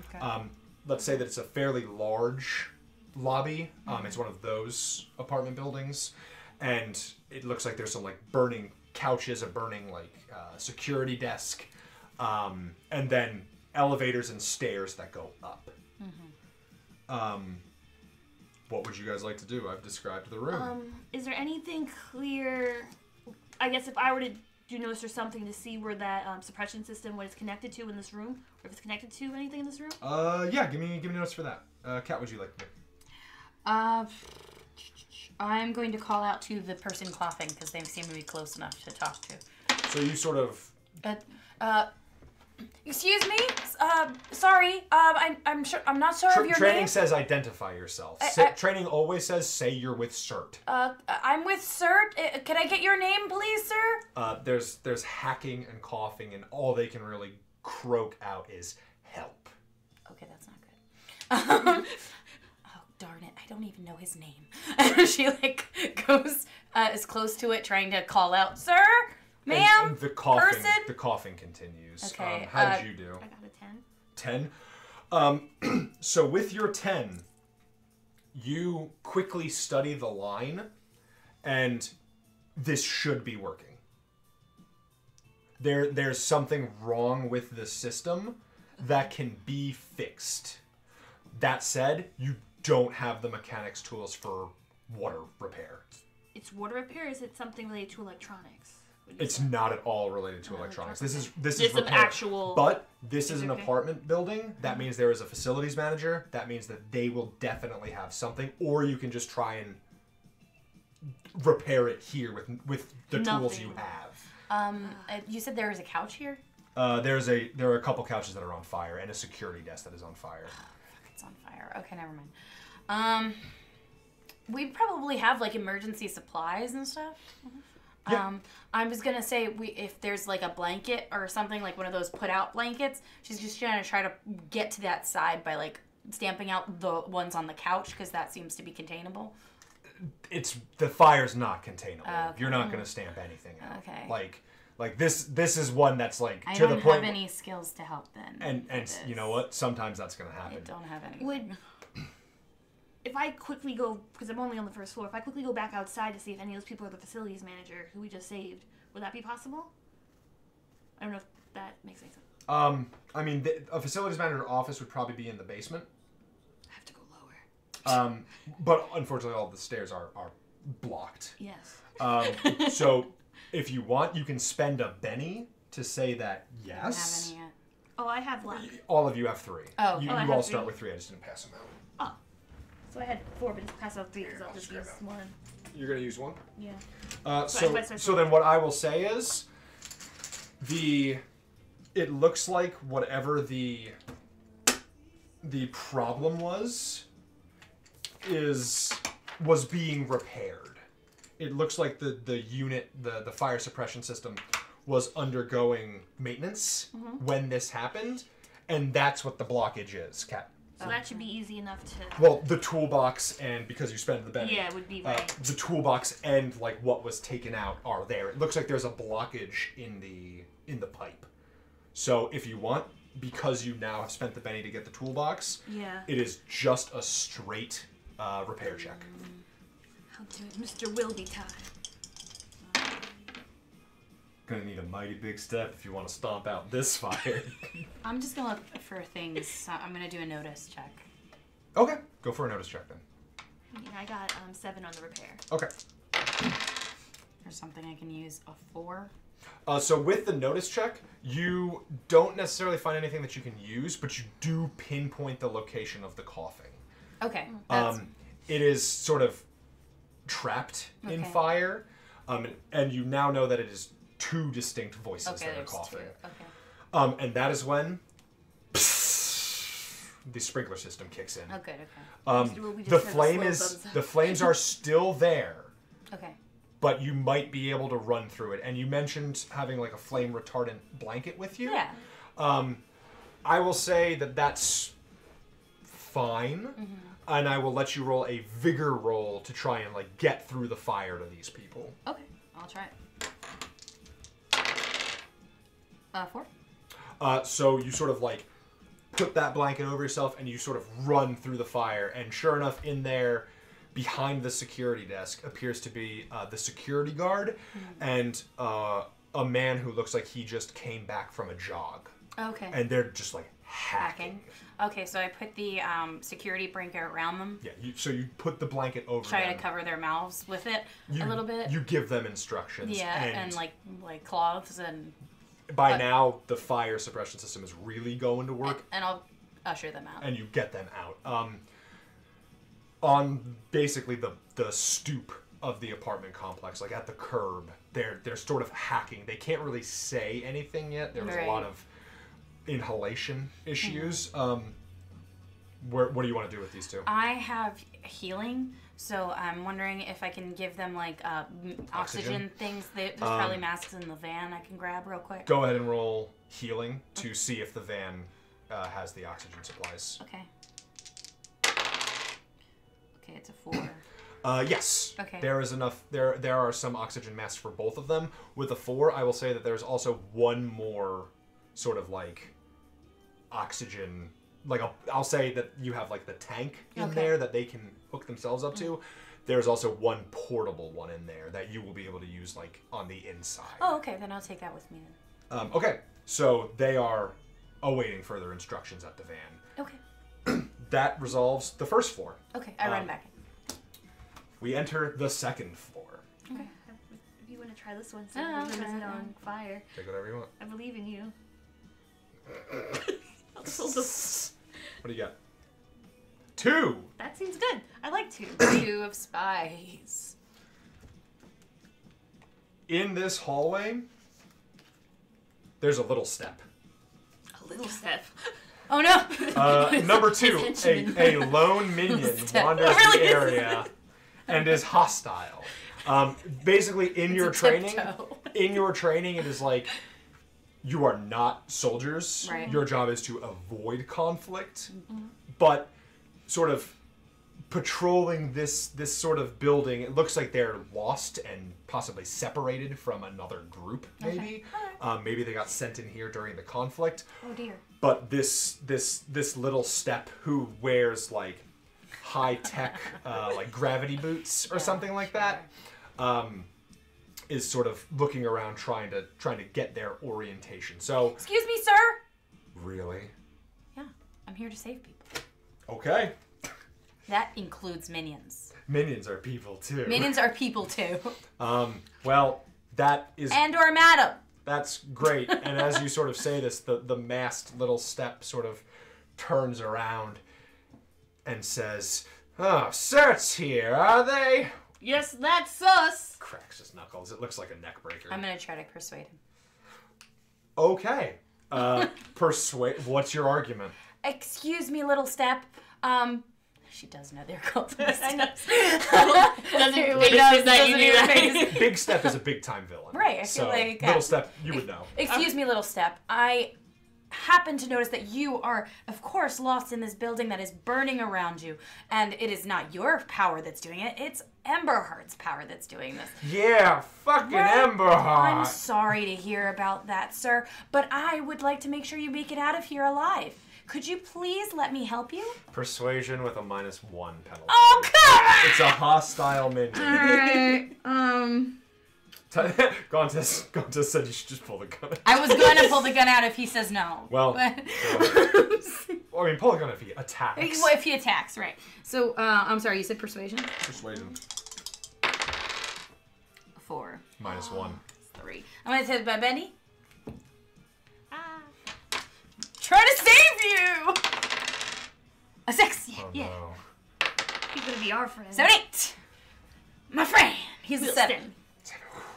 Okay. Let's say that it's a fairly large lobby. It's one of those apartment buildings, and it looks like there's some, like, burning couches, a burning, like, security desk, and then elevators and stairs that go up. What would you guys like to do? I've described the room. Is there anything clear? I guess if I were to do notice or something to see where that suppression system, what it's connected to in this room, or if it's connected to anything in this room. Yeah, give me notes for that. Kat, would you like to do? I'm going to call out to the person coughing because they seem to be close enough to talk to. So you sort of... Excuse me? Sorry. I'm sure. I'm not sure of your training name. says identify yourself. Training always says say you're with CERT. I'm with CERT. Can I get your name, please, sir? There's hacking and coughing, and all they can really croak out is help. Okay, that's not good. Oh, darn it. I don't even know his name. She, like, goes as close to it, trying to call out, sir? Ma'am? And the coughing, person? The coughing continues. Okay, how did you do? I got a 10. 10? So with your 10, you quickly study the line, and this should be working. There's something wrong with the system that can be fixed. That said, you don't have the mechanics tools for water repair. It's water repair. Or is it something related to electronics? It's not at all related to electronics. This is Just an repair. actual. But this is an okay. apartment building. That means there is a facilities manager. That means that they will definitely have something, or you can just try and repair it here with the tools you have. You said there was a couch here? There are a couple couches that are on fire and a security desk that is on fire. It's on fire. Okay, never mind. We probably have like emergency supplies and stuff. Yeah. I was gonna say if there's like a blanket or something, like one of those put-out blankets, she's just gonna try to get to that side by like stamping out the ones on the couch because that seems to be containable. The fire's not containable. Okay. You're not gonna stamp anything out. Okay. Like this is one that's like I to don't the point. have any skills to help then. And you know what? Sometimes that's gonna I happen. don't have any. If I quickly go, because I'm only on the first floor, if I quickly go back outside to see if any of those people are the facilities manager who we just saved, would that be possible? I don't know if that makes any sense. I mean, a facilities manager office would probably be in the basement. I have to go lower. But unfortunately, all the stairs are blocked. Yes. So if you want, you can spend a Benny to say that I don't yes. have any yet. Oh, I have luck. All of you have 3. Oh. You Oh, I all have start 3. with 3. I just didn't pass them out. So I had 4, but just pass out 3 because I'll just use one. You're gonna use 1. Yeah. So then what I will say is it looks like whatever the problem was being repaired. It looks like the unit, the fire suppression system was undergoing maintenance when this happened, and that's what the blockage is, Kat. So that should be easy enough to. Well, the toolbox and because you spent the Benny. Yeah, it would be right. The toolbox and like what was taken out are there. It looks like there's a blockage in the pipe. So if you want, because you now have spent the Benny to get the toolbox, Yeah. it is just a straight repair check. How to Mr. Wilby time. Gonna need a mighty big step if you want to stomp out this fire. I'm just gonna look for things. So I'm gonna do a notice check. Okay, go for a notice check then. Yeah, I got 7 on the repair. Okay. Or something I can use a 4. So with the notice check, you don't necessarily find anything that you can use, but you do pinpoint the location of the coughing. Okay. That's, It is sort of trapped in Okay. fire, and you now know that it is 2 distinct voices okay, that are there's 2. coughing. Okay. And that is when the sprinkler system kicks in. Oh, good. Okay. We just The heard flame slow is thumbs up. the flames are still there, Okay. but you might be able to run through it. And you mentioned having like a flame retardant blanket with you. Yeah. I will say that that's fine, and I will let you roll a vigor roll to try and like get through the fire to these people. Okay. I'll try it. 4. So you sort of like put that blanket over yourself and you sort of run through the fire, and sure enough, in there behind the security desk appears to be the security guard and a man who looks like he just came back from a jog. Okay. And they're just like hacking. Okay, so I put the security blanket around them. Yeah, so you put the blanket over Try them. to cover their mouths with it a little bit. You give them instructions. Yeah, and like cloths and. By now, the fire suppression system is really going to work. And I'll usher them out. And you get them out. On basically the stoop of the apartment complex, like at the curb, they're sort of hacking. They can't really say anything yet. There was a lot of inhalation issues. What do you want to do with these 2? I have healing, so I'm wondering if I can give them like oxygen things. There's probably masks in the van I can grab real quick. Go ahead and roll healing to see if the van has the oxygen supplies. Okay. Okay, it's a 4. Yes. Okay. There is enough. There are some oxygen masks for both of them. With a 4, I will say that there's also one more sort of like oxygen. Like I'll say that you have like the tank in there that they can hook themselves up to. There's also one portable one in there that you will be able to use like on the inside. Oh, okay. Then I'll take that with me then. Okay. So they are awaiting further instructions at the van. Okay. That resolves the first floor. Okay, I run back in. We enter the second floor. Okay. If you want to try this one? So Oh, isn't okay. on fire. Take whatever you want. I believe in you. What do you got? 2. That seems good. I like 2. 2 of spies. In this hallway, there's a little step. A little step. Oh no! Number 2, a lone minion Step. wanders Really? the area and is hostile. Basically, in your training, it is like you are not soldiers. Right. Your job is to avoid conflict, but sort of patrolling this sort of building. It looks like they're lost and possibly separated from another group. Maybe, maybe they got sent in here during the conflict. Oh dear. But this little step who wears like high tech like gravity boots or something like that is sort of looking around trying to get their orientation. So Excuse me, sir. really, Yeah, I'm here to save people. okay. That includes minions. Minions are people too. Minions are people too. Well, that is And/or madam. that's great. And as you sort of say this, the masked little step sort of turns around and says, "Oh, certs here, are they?" Yes, that's us. Cracks his knuckles. It looks like a neck breaker. I'm gonna try to persuade him. Okay. Persuade. What's your argument? Excuse me, little step. She does know they're called. I know. Doesn't Big Step is a big time villain. Right, I So feel like, Little Step, you would know. Excuse me, little step. I happen to notice that you are, of course, lost in this building that is burning around you, and it is not your power that's doing it. It's Emberheart's power that's doing this. Yeah, fucking Right? I'm Emberheart. sorry to hear about that, sir, but I would like to make sure you make it out of here alive. Could you please let me help you? Persuasion with a -1 penalty. Oh, come on! It's a hostile minion. Alright, Gontes said you should just pull the gun. I was going to pull the gun out if he says no. Well, But- I mean, pull the gun if he attacks. Well, if he attacks, right. So, I'm sorry, you said persuasion? Persuasion. 4. -1. 3. I'm going to say, Benny, try to save you! A 6. Oh Yeah. no. He's gonna be our friend. 7, 8. My friend. He's a Little 7.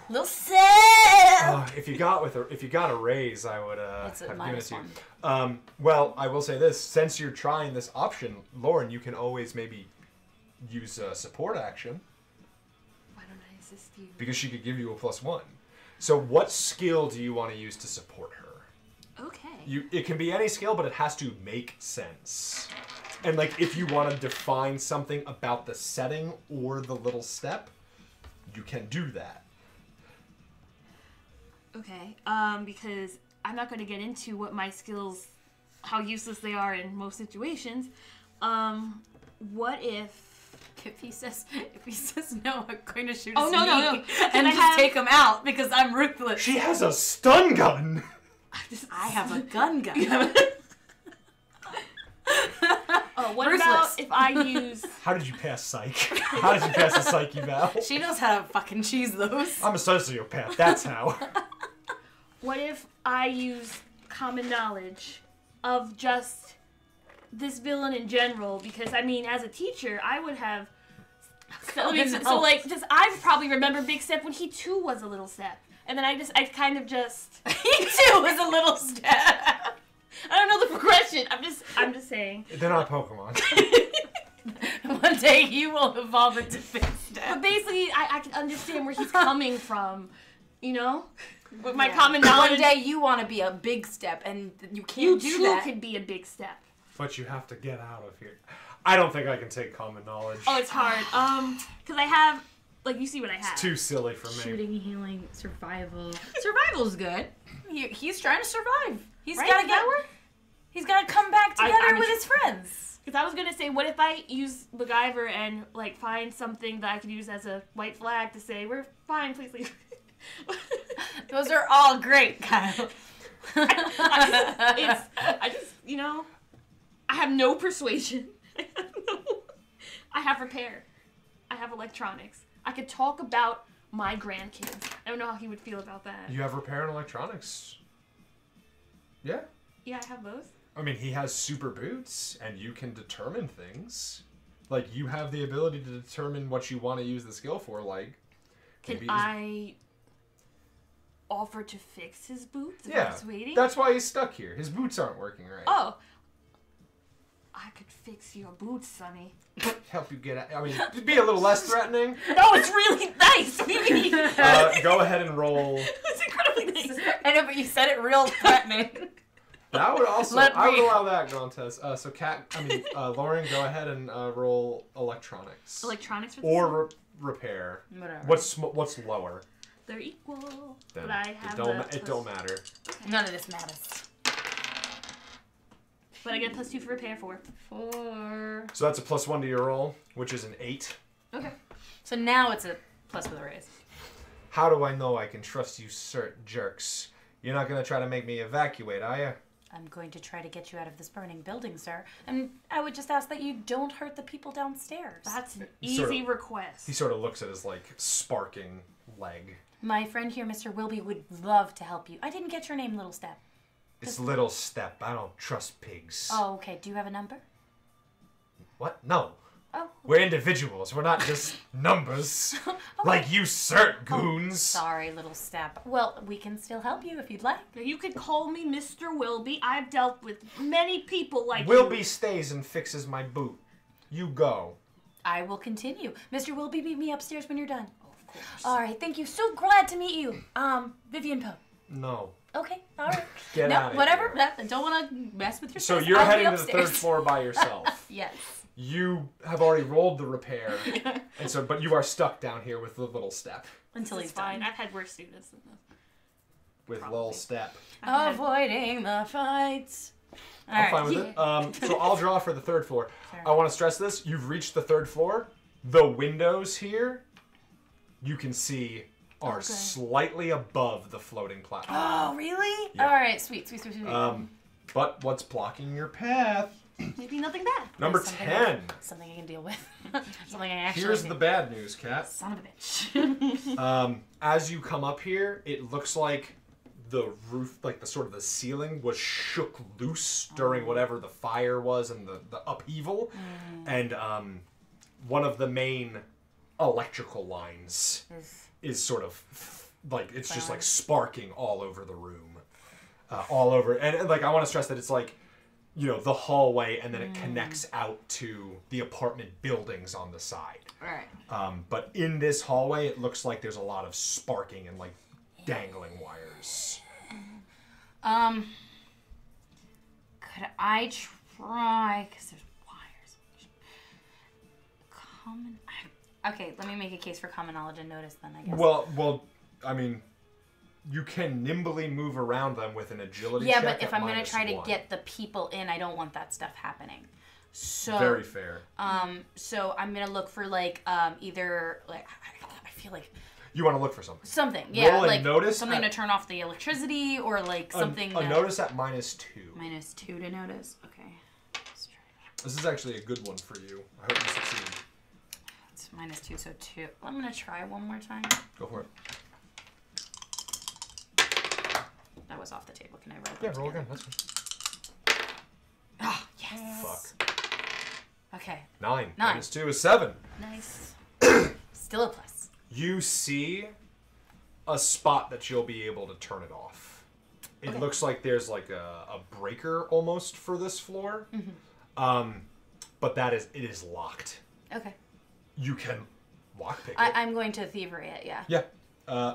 Little 7. If you got a raise, I would It's a have given it to -1. you. Well, I will say this: since you're trying this option, Lauren, you can always maybe use a support action Why don't I assist you? because she could give you a +1. So, what skill do you want to use to support her? Okay. It can be any skill, but it has to make sense. And like, if you want to define something about the setting or the little step, you can do that. Okay. Because I'm not going to get into what my skills, how useless they are in most situations. What if? If he says no, I'm going to shoot Oh, his no, no, knee no. and I just have- take him out because I'm ruthless. She has a stun gun. I have a gun. What Ruthless. about if I use? How did you pass psych? How did you pass the psych eval? She knows how to fucking cheese those. I'm a sociopath. That's how. What if I use common knowledge of just this villain in general? Because I mean, as a teacher, I would have. So like, just I probably remember Big Step when he too was a little step, and then I kind of just. He too was a little step. I don't know the progression. I'm just saying. They're not Pokemon. One day you will evolve into Big But Step. basically, I can understand where he's coming from, you know, with my Yeah. common knowledge. One day you want to be a Big Step, and you can't you do too that. could be a Big Step. But you have to get out of here. I don't think I can take common knowledge. Oh, it's hard. Because I have, like, you see what I have. It's too silly for me. Shooting, healing, survival. Survival's good. He's trying to survive. He's Right? gotta Does get. that work? He's gotta come back together I'm with a- his friends. Because I was gonna say, what if I use MacGyver and like find something that I could use as a white flag to say we're fine, please leave. Those are all great, Kyle. I just, you know, I have no persuasion. I have repair. I have electronics. I could talk about my grandkids. I don't know how he would feel about that. You have repair and electronics. Yeah. Yeah, I have both. I mean, he has super boots, and you can determine things. Like, you have the ability to determine what you want to use the skill for, like... Can I offer to fix his boots if Yeah, he's waiting? that's why he's stuck here. His boots aren't working right. Oh. I could fix your boots, Sonny. Help you get out. I mean, be a little less threatening. No, it's really nice. What do you mean? Go ahead and roll. It's incredibly nice. I know, but you said it real threatening. That would also... I would allow that, Grantes. Lauren, go ahead and roll electronics. Electronics for Or repair. Whatever. What's lower? They're equal. Then But I have it don't matter. None of this matters. But I get +2 for repair 4. 4. So that's a +1 to your roll, which is an 8. Okay. So now it's a plus with a raise. How do I know I can trust you, certain jerks? You're not gonna try to make me evacuate, are you? I'm going to try to get you out of this burning building, sir. And I would just ask that you don't hurt the people downstairs. That's an Sort easy of- request. He sort of looks at his, like, sparking leg. My friend here, Mr. Wilby, would love to help you. I didn't get your name, Little Step. It's Little Step. I don't trust pigs. Oh, okay. Do you have a number? What? No. Oh. We're individuals. We're not just numbers. Like you cert goons. Sorry, Little Step. Well, we can still help you if you'd like. Now, you could call me Mr. Wilby. I've dealt with many people like Wilby you. stays and fixes my boot. You go. I will continue. Mr. Wilby, meet me upstairs when you're done. Oh, of course. All right. Thank you. So glad to meet you. Vivian Poe. No. Okay. All right. Get no, out of whatever. here. I don't want to mess with your So space. you're I'll be heading to the third upstairs. floor by yourself. Yes. You have already rolled the repair, and but you are stuck down here with the Little Step. Until It's he's fine. done. I've had worse students than this. With Probably. Little Step. Avoiding the fights. All I'm right. fine with it. So I'll draw for the third floor. Sure. I want to stress this. You've reached the third floor. The windows here, you can see, are slightly above the floating platform. Oh, really? Yeah. All right. Sweet. But what's blocking your path? Maybe nothing bad. Number Something 10. Something I can deal with. Something I actually Here's can. the bad news, Kat. Son of a bitch. As you come up here, it looks like the roof, like the sort of the ceiling was shook loose during whatever the fire was and the upheaval. And one of the main electrical lines is sort of like, it's just like sparking all over the room. All over. And like, I want to stress that it's like, you know, the hallway, and then it connects out to the apartment buildings on the side. All right. But in this hallway, it looks like there's a lot of sparking and like dangling wires. Could I try? Because there's wires. Okay, let me make a case for common knowledge and notice then, I guess. Well, I mean, you can nimbly move around them with an agility check. Yeah, but if at I'm going to try to -1. get the people in, I don't want that stuff happening. So Very fair. So I'm going to look for like either like I feel like You want to look for something. something. Yeah, Roll a like notice something at- to turn off the electricity or like something A notice at -2. -2 to notice. Okay. Let's try that. This is actually a good one for you. I hope you succeed. It's -2, so 2. I'm going to try one more time. Go for it. That was off the table. Can I roll them Yeah, roll together? again. That's fine. Oh, yes. Fuck. Okay. 9. 9. -2 is 7. Nice. Still a plus. You see a spot that you'll be able to turn it off. It looks like there's like a breaker almost for this floor. But it is locked. Okay. You can lockpick it. I'm going to thievery it, yeah. Yeah.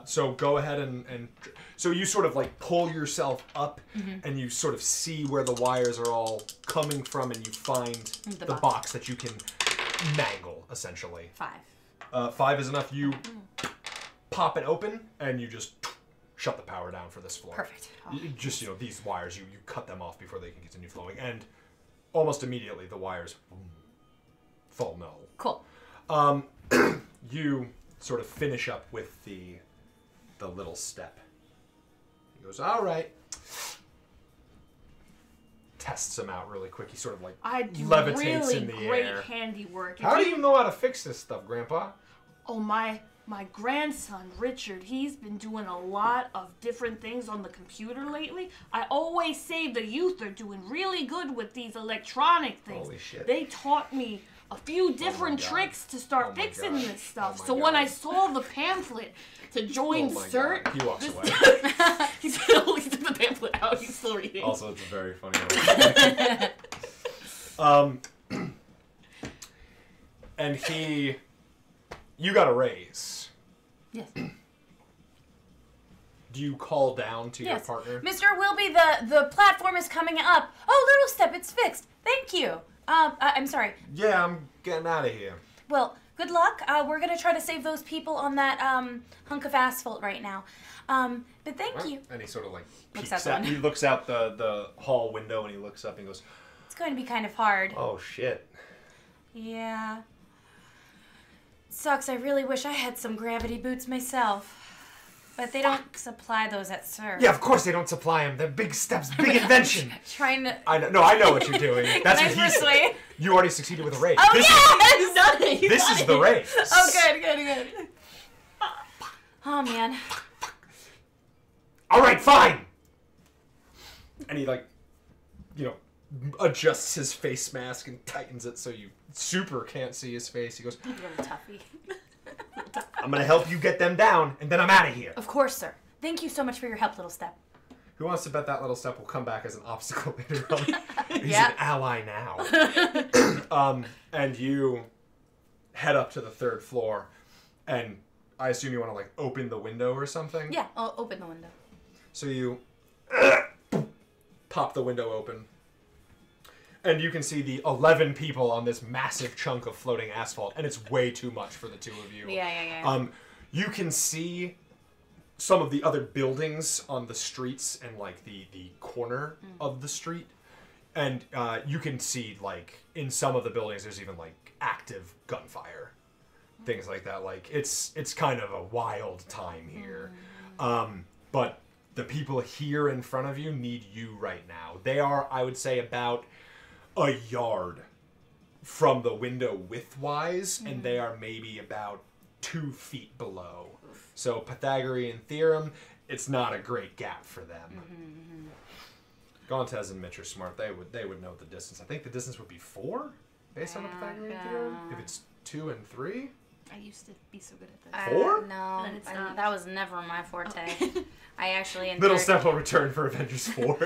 So go ahead and so you sort of like pull yourself up and you sort of see where the wires are all coming from, and you find the box that you can mangle, essentially. 5. 5 is enough. You pop it open and you just shut the power down for this floor. Perfect. Oh. Just, these wires, you cut them off before they can continue flowing, and almost immediately the wires fall null. Cool. You sort of finish up with the Little Step. He goes, all right. Tests him out really quick. He sort of like I do levitates really in the great air. handiwork. How do you know how to fix this stuff, Grandpa? Oh, my my grandson, Richard, he's been doing a lot of different things on the computer lately. I always say the youth are doing really good with these electronic things. Holy shit. They taught me a few different tricks to start fixing God. this stuff. Oh my So when I God. saw the pamphlet to join CERT, He walks away. he took the pamphlet out. He's still reading. Also, it's a very funny and you got a raise. Yes. Do you call down to your Yes. partner? Mr. Wilby, the platform is coming up. Oh, Little Step, it's fixed. Thank you. I'm sorry. Yeah, I'm getting out of here. Well, good luck. We're gonna try to save those people on that hunk of asphalt right now. But thank you. And he sort of like Looks peeks out the out. He looks out the hall window and he looks up and goes, It's going to be kind of hard. "Oh shit." Yeah. Sucks. I really wish I had some gravity boots myself. But they don't supply those at CERT. Yeah, of course they don't supply them. They're big steps, big invention. Trying to... I know what you're doing. That's Can what I he said. persuade? You already succeeded with a raise. Oh, this yes! You've done it. this is the raise. Oh, good. Oh, man. All right, fine. And he adjusts his face mask and tightens it so you super can't see his face. He goes, You're a toughie. "I'm gonna help you get them down, and then I'm out of here." Of course, sir. Thank you so much for your help, Little Step. Who wants to bet that little step will come back as an obstacle later on? He's Yeah. an ally now. And you head up to the 3rd floor, and I assume you want to like open the window or something. Yeah, I'll open the window. So you pop the window open, and you can see the 11 people on this massive chunk of floating asphalt, and it's way too much for the two of you. Yeah. You can see some of the other buildings on the streets and like the corner of the street, and you can see like in some of the buildings there's even like active gunfire, things like that. Like it's kind of a wild time here. But the people here in front of you need you right now. They are, I would say, about a yard from the window width-wise, and they are maybe about 2 feet below. So Pythagorean theorem, it's not a great gap for them. Gontes and Mitch are smart. They would know the distance. I think the distance would be 4 based on the Pythagorean theorem. If it's 2 and 3. I used to be so good at this. 4? No, Then it's not. that was never my forte. I actually in Little third- Step will return for Avengers 4.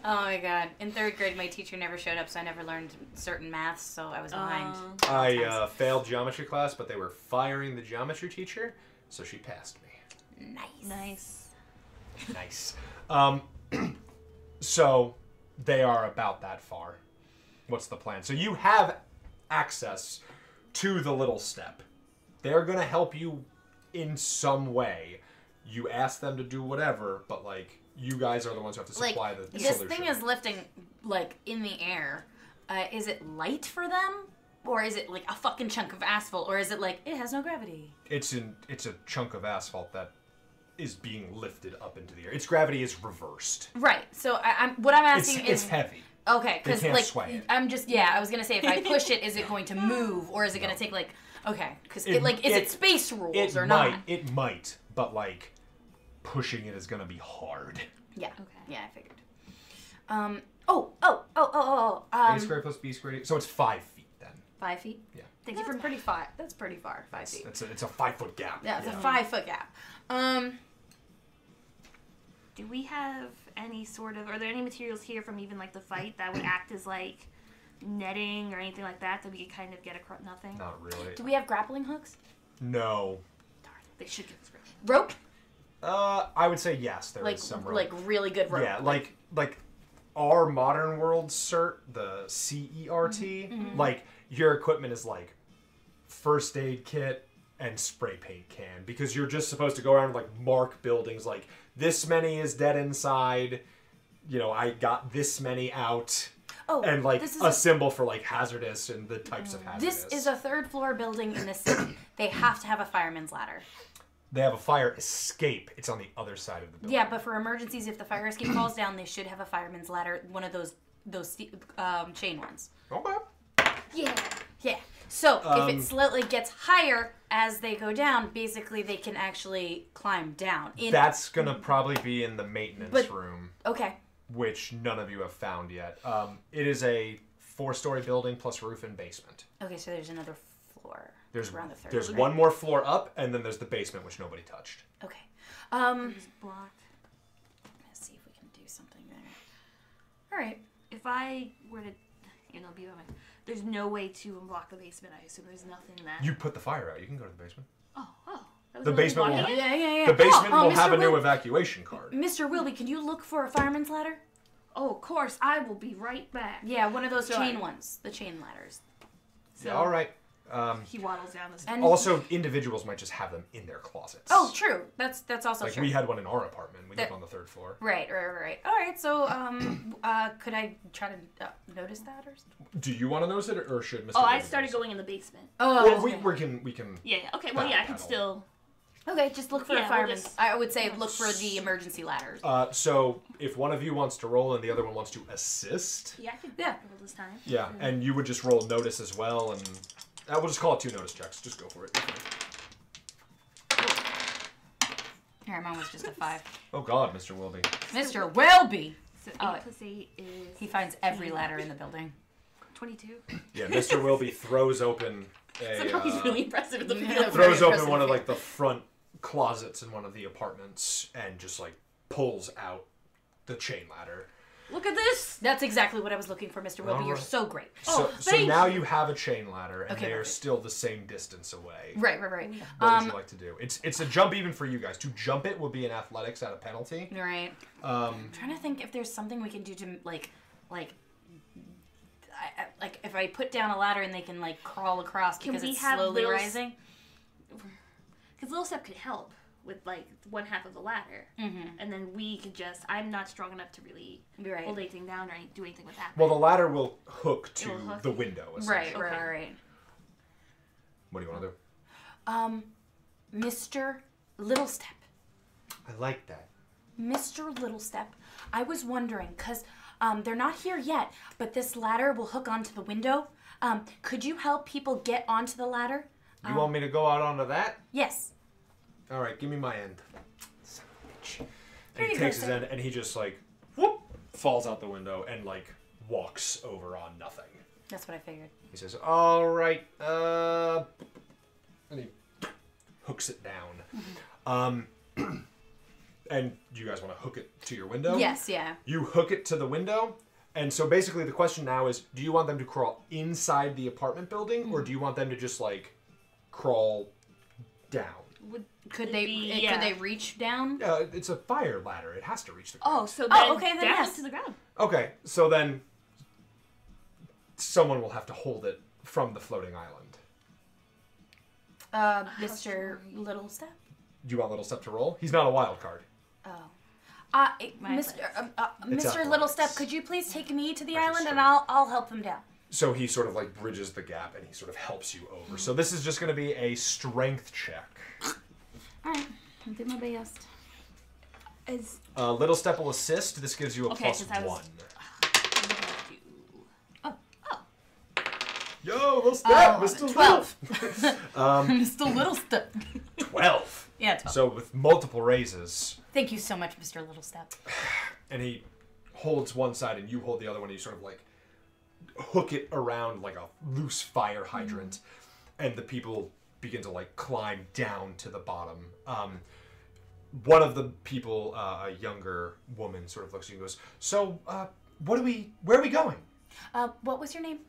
Oh my god! In 3rd grade, my teacher never showed up, so I never learned certain maths, so I was behind. I failed geometry class, but they were firing the geometry teacher, so she passed me. Nice. Nice. Nice. So they are about that far. What's the plan? So you have access to the Little Step. They're going to help you in some way. You ask them to do whatever, but like you guys are the ones who have to supply the This solution. thing is lifting like in the air. Is it light for them, or is it like a fucking chunk of asphalt, or is it like it has no gravity? It's a chunk of asphalt that is being lifted up into the air. Its gravity is reversed. Right. So I'm asking It's is heavy. okay They because can't like sway it. I'm just I was gonna say if I push it, is it going to move, or is it gonna take like because is it space rules or not? It might, but like pushing it is going to be hard. Yeah. Okay. Yeah, I figured. A squared plus B squared. So it's 5 feet then. 5 feet. Yeah. Thank you for pretty far. That's pretty far. 5 feet. It's a 5 foot gap. Yeah, it's a 5 foot gap. Do we have any sort of... Are there any materials here from even, like, the fight that would act as, like, netting or anything like that we could kind of get across? Nothing? Not really. Do we have grappling hooks? No. Darn, they should get this right. Rope? I would say yes. There is Like some rope. like really good rope. Yeah, like our modern world cert, the CERT. Like your equipment is like first aid kit and spray paint can, because you're just supposed to go around and like mark buildings like this many is dead inside. You know, I got this many out. Oh, and like this is a symbol for like hazardous and the types of hazardous. This is a 3rd floor building in the city. They have to have a fireman's ladder. They have a fire escape. It's on the other side of the building. Yeah, but for emergencies, if the fire escape falls down, they should have a fireman's ladder, one of those chain ones. Okay. Yeah. Yeah. So if it slowly gets higher as they go down, basically they can actually climb down. That's gonna probably be in the maintenance room. Okay. Which none of you have found yet. It is a 4-story building plus roof and basement. Okay, so there's another floor. There's around the third. There's one more floor up, and then there's the basement, which nobody touched. Okay. It's blocked. Let's see if we can do something there. All right. If I were to, be on it, there's no way to unblock the basement. I assume there's nothing that. You put the fire out. You can go to the basement. Oh. That was The only basement will. blocking it? Yeah. The basement will Mr. have a new Wil- evacuation card. Mr. Wilby, can you look for a fireman's ladder? Oh, of course. I will be right back. Yeah, one of those Sorry. chain ones. The chain ladders. So Yeah, all right. he waddles down the stairs. And Also, individuals might just have them in their closets. oh, true. That's also Like true. we had one in our apartment. We live on the 3rd floor. Right. All right. So, could I try to notice that or something? Do you want to notice it, or should Mr. Oh, I Williams started notice it? going in the basement. Oh, Well, okay. we can. Yeah. Okay. Well, yeah, I can Battle. still. Okay, just look for Yeah, a we'll fireman's. just- I would say look for the emergency ladders. So if one of you wants to roll and the other one wants to assist, Yeah, I can Yeah. roll this time. yeah, and you would just roll notice as well, and we'll just call it 2 notice checks. Just go for it. Here, mine was just a 5. Oh God, Mr. Wilby. Mr. Wilby. So 8 Oh. plus 8 is. He finds every ladder in the building. 22. Yeah, Mr. Wilby throws open Somehow he's really impressive at the yeah. beginning. throws Very open one of impressive. like the front closets in one of the apartments and just like pulls out the chain ladder. Look at this. That's exactly what I was looking for, Mr. Wilby. You're Alright. so great. Oh, So thank now you. you have a chain ladder, and Okay, they are perfect. still the same distance away. Right. What would you like to do? It's a jump even for you guys. To jump it will be an athletics at a penalty. Right. I'm trying to think if there's something we can do to like if I put down a ladder and they can like crawl across Can because we it's have slowly Lil's- rising. Because Little Step could help with like one half of the ladder, and then we could just. I'm not strong enough to really Right. hold anything down or do anything with that. Well, the ladder will hook to will hook. the window. Right. essentially. Right. What do you want to do? Mr. Little Step. I like that. Mr. Little Step, I was wondering, because they're not here yet, but this ladder will hook onto the window. Could you help people get onto the ladder? You want me to go out onto that? Yes. All right, give me my end. Son of a bitch. There And he you go, takes his sir. end, and he just like whoop falls out the window and like walks over on nothing. That's what I figured. He says, "All right," and he hooks it down. And you guys want to hook it to your window? Yes, yeah. You hook it to the window, and so basically the question now is: do you want them to crawl inside the apartment building, or do you want them to just like crawl down? Could It'd they be- could they reach down? It's a fire ladder. It has to reach the ground. Oh, so then okay, then down yes. to the ground. Okay, so then someone will have to hold it from the floating island. Mr. Little Step? Do you want Little Step to roll? He's not a wild card. Mr. It's Mr. Little athletics. Step, could you please take me to the Pressure island and strength. I'll help them down? So he sort of like bridges the gap and he sort of helps you over. So this is just going to be a strength check. All right, I'll do my best. Is Little Step will assist. This gives you a Okay, plus since I was- 1. oh, Yo, Little Step, Mr. 12. Um, Mr. Little Step. 12. Yeah, 12. So with multiple raises, Thank you so much, Mr. Little Step. and he holds one side and you hold the other one, and you sort of like hook it around like a loose fire hydrant, and the people begin to like climb down to the bottom. One of the people, a younger woman, sort of looks at you and goes, "So, where are we going?" What was your name?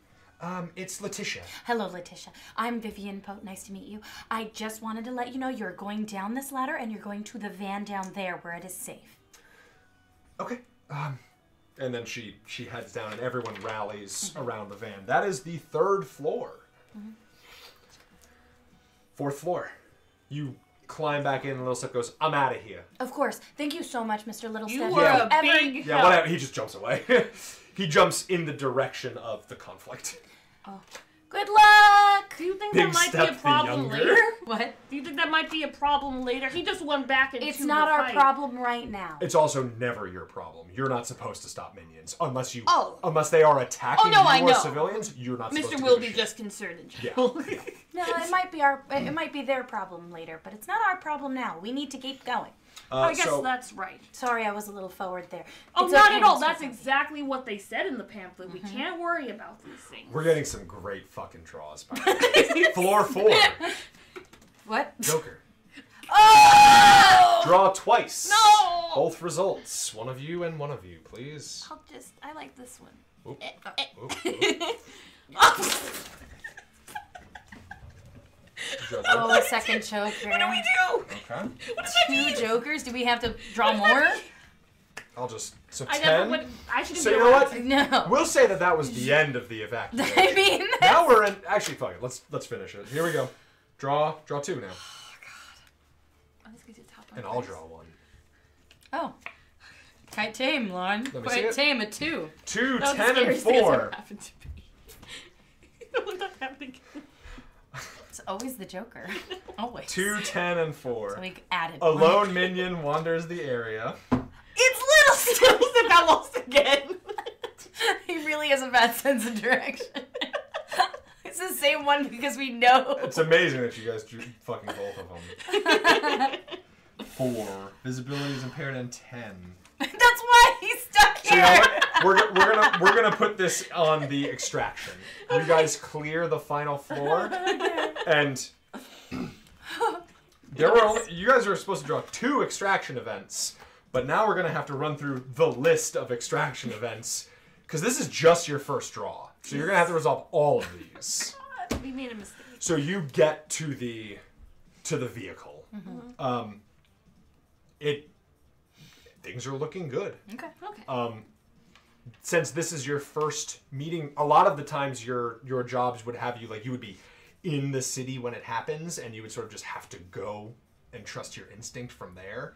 It's Letitia. Hello, Letitia. I'm Vivian Pote. Nice to meet you. I just wanted to let you know you're going down this ladder and you're going to the van down there where it is safe. Okay. And then she heads down and everyone rallies around the van. That is the 3rd floor. 4th floor. You climb back in and Little Step goes, "I'm out of here." Of course. Thank you so much, Mr. Little you Step. were Yeah. a big Yeah, help. whatever. He just jumps away. He jumps in the direction of the conflict. Good luck! Do you think Big that might be Step a the problem Younger. later? What? Do you think that might be a problem later? He just went back into It's not the our fight. problem right now. It's also never your problem. You're not supposed to stop minions unless they are attacking Oh, no, I you or know. civilians. You're not supposed Mr. to. will give a be shit. just concerned in Yeah. general. Yeah. No, it might be their problem later, but it's not our problem now. We need to keep going. I guess so, that's right. Sorry, I was a little forward there. Oh, It's not okay, at all. Mr. That's Puppy. exactly what they said in the pamphlet. We can't worry about these things. we're getting some great fucking draws. By the way. Floor 4. What? Joker. Oh! Draw twice. No! Both results. One of you and one of you, please. I like this one. Oop. Joker. Oh, a second joker. What do we do? Okay. What does that Two mean? jokers? Do we have to draw more? I'll just so I 10. never would. I should have So been you know around. what? No. We'll say that was the end of the evacuation. I mean, Now we're in. Actually, fuck it. Let's finish it. Here we go. Draw 2 now, I'm just gonna do top and one I'll first. draw 1. oh. Quite tame, Lauren. Let me see Quite it. tame, a 2. 2, That was the 10, and scariest thing that's ever 4. happened to me. Don't let that happen again. It's always the joker. Always. 2, 10, and 4. So we added A one. lone minion wanders the area. It's Little Still got lost again. He really has a bad sense of direction. It's the same one because we know. It's amazing that you guys drew fucking both of them. 4. Visibility is impaired, and 10. That's why he's stuck So you here. know what? We're gonna put this on the extraction. You guys clear the final floor, and you guys are supposed to draw 2 extraction events, but now we're gonna have to run through the list of extraction events because this is just your first draw. So you're gonna have to resolve all of these. We made a mistake. So you get to the vehicle. Things are looking good. Okay. Since this is your first meeting, a lot of the times your jobs would have you you would be in the city when it happens, and you would sort of just have to go and trust your instinct from there.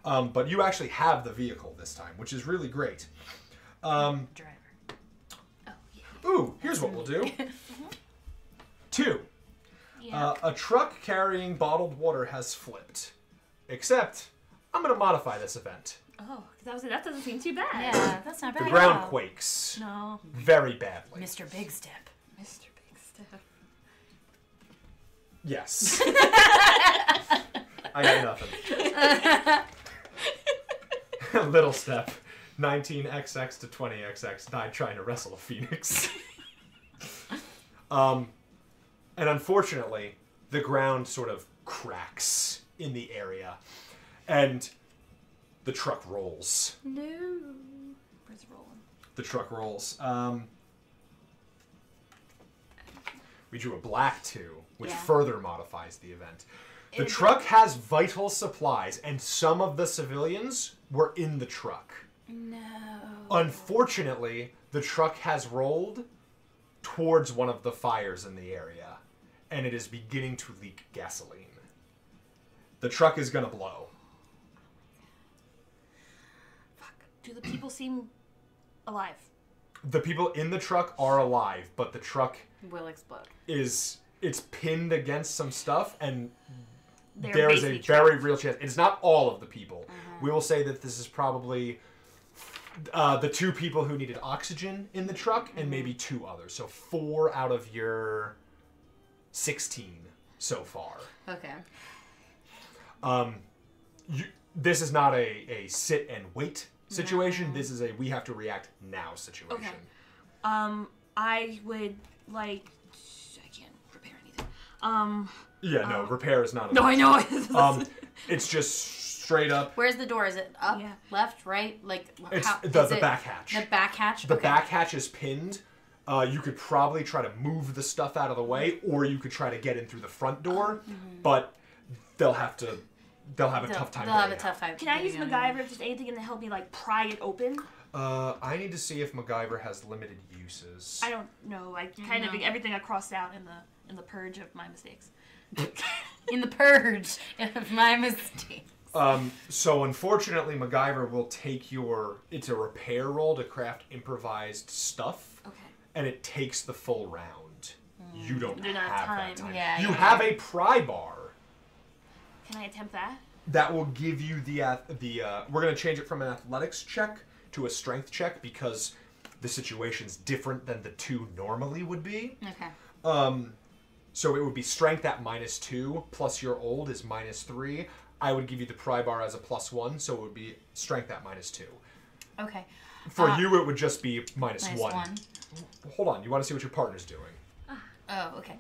But you actually have the vehicle this time, which is really great. Driver. Ooh, here's what we'll do. 2. Yeah. A truck carrying bottled water has flipped. Except, I'm going to modify this event. Oh, that doesn't seem too bad. Yeah, that's not bad. The at ground all. quakes No. very badly. Mr. Big Step. Mr. Big Step. Yes. I got nothing. Little Step. 19XX to 20XX died trying to wrestle a phoenix. And unfortunately, the ground sort of cracks in the area, and the truck rolls. No. Where's rolling? The truck rolls. We drew a black 2, which Yeah. further modifies the event. The truck has vital supplies, and some of the civilians were in the truck. No. Unfortunately, the truck has rolled towards one of the fires in the area, and it is beginning to leak gasoline. The truck is gonna blow. Fuck. Do the people seem alive? The people in the truck are alive, but the truck Will explode. it's pinned against some stuff, and They're there is a basically very trapped. real chance. It's not all of the people. We will say that this is probably the 2 people who needed oxygen in the truck, and maybe 2 others. So 4 out of your 16 so far. Okay. This is not a sit and wait situation. This is a we have to react now situation. Okay. I would like. I can't repair anything. Yeah, no, repair is not an No, I option. know. It's just straight up. Where's the door? Is it up, Yeah. left, right? Like It's how, the is it back hatch. The back hatch. The Okay. back hatch is pinned. You could probably try to move the stuff out of the way, or you could try to get in through the front door, but they'll have a tough time. They'll have a getting tough time. Can I use getting MacGyver if there's anything in to help me like pry it open? out. I need to see if MacGyver has limited uses. I don't know. I kind of everything I crossed out in the purge of my mistakes. In the purge of my mistake. So unfortunately, MacGyver will take it's a repair roll to craft improvised stuff, Okay. and it takes the full round. you don't They're not have timed. that time. Yeah, you yeah. have a pry bar. Can I attempt that? That will give you we're going to change it from an athletics check to a strength check because the situation's different than the two normally would be. Okay. So it would be strength at -2 plus your old is -3. I would give you the pry bar as a +1, so it would be strength at -2. Okay. For you, it would just be -1. -1. Hold on, you want to see what your partner's doing? Oh, okay.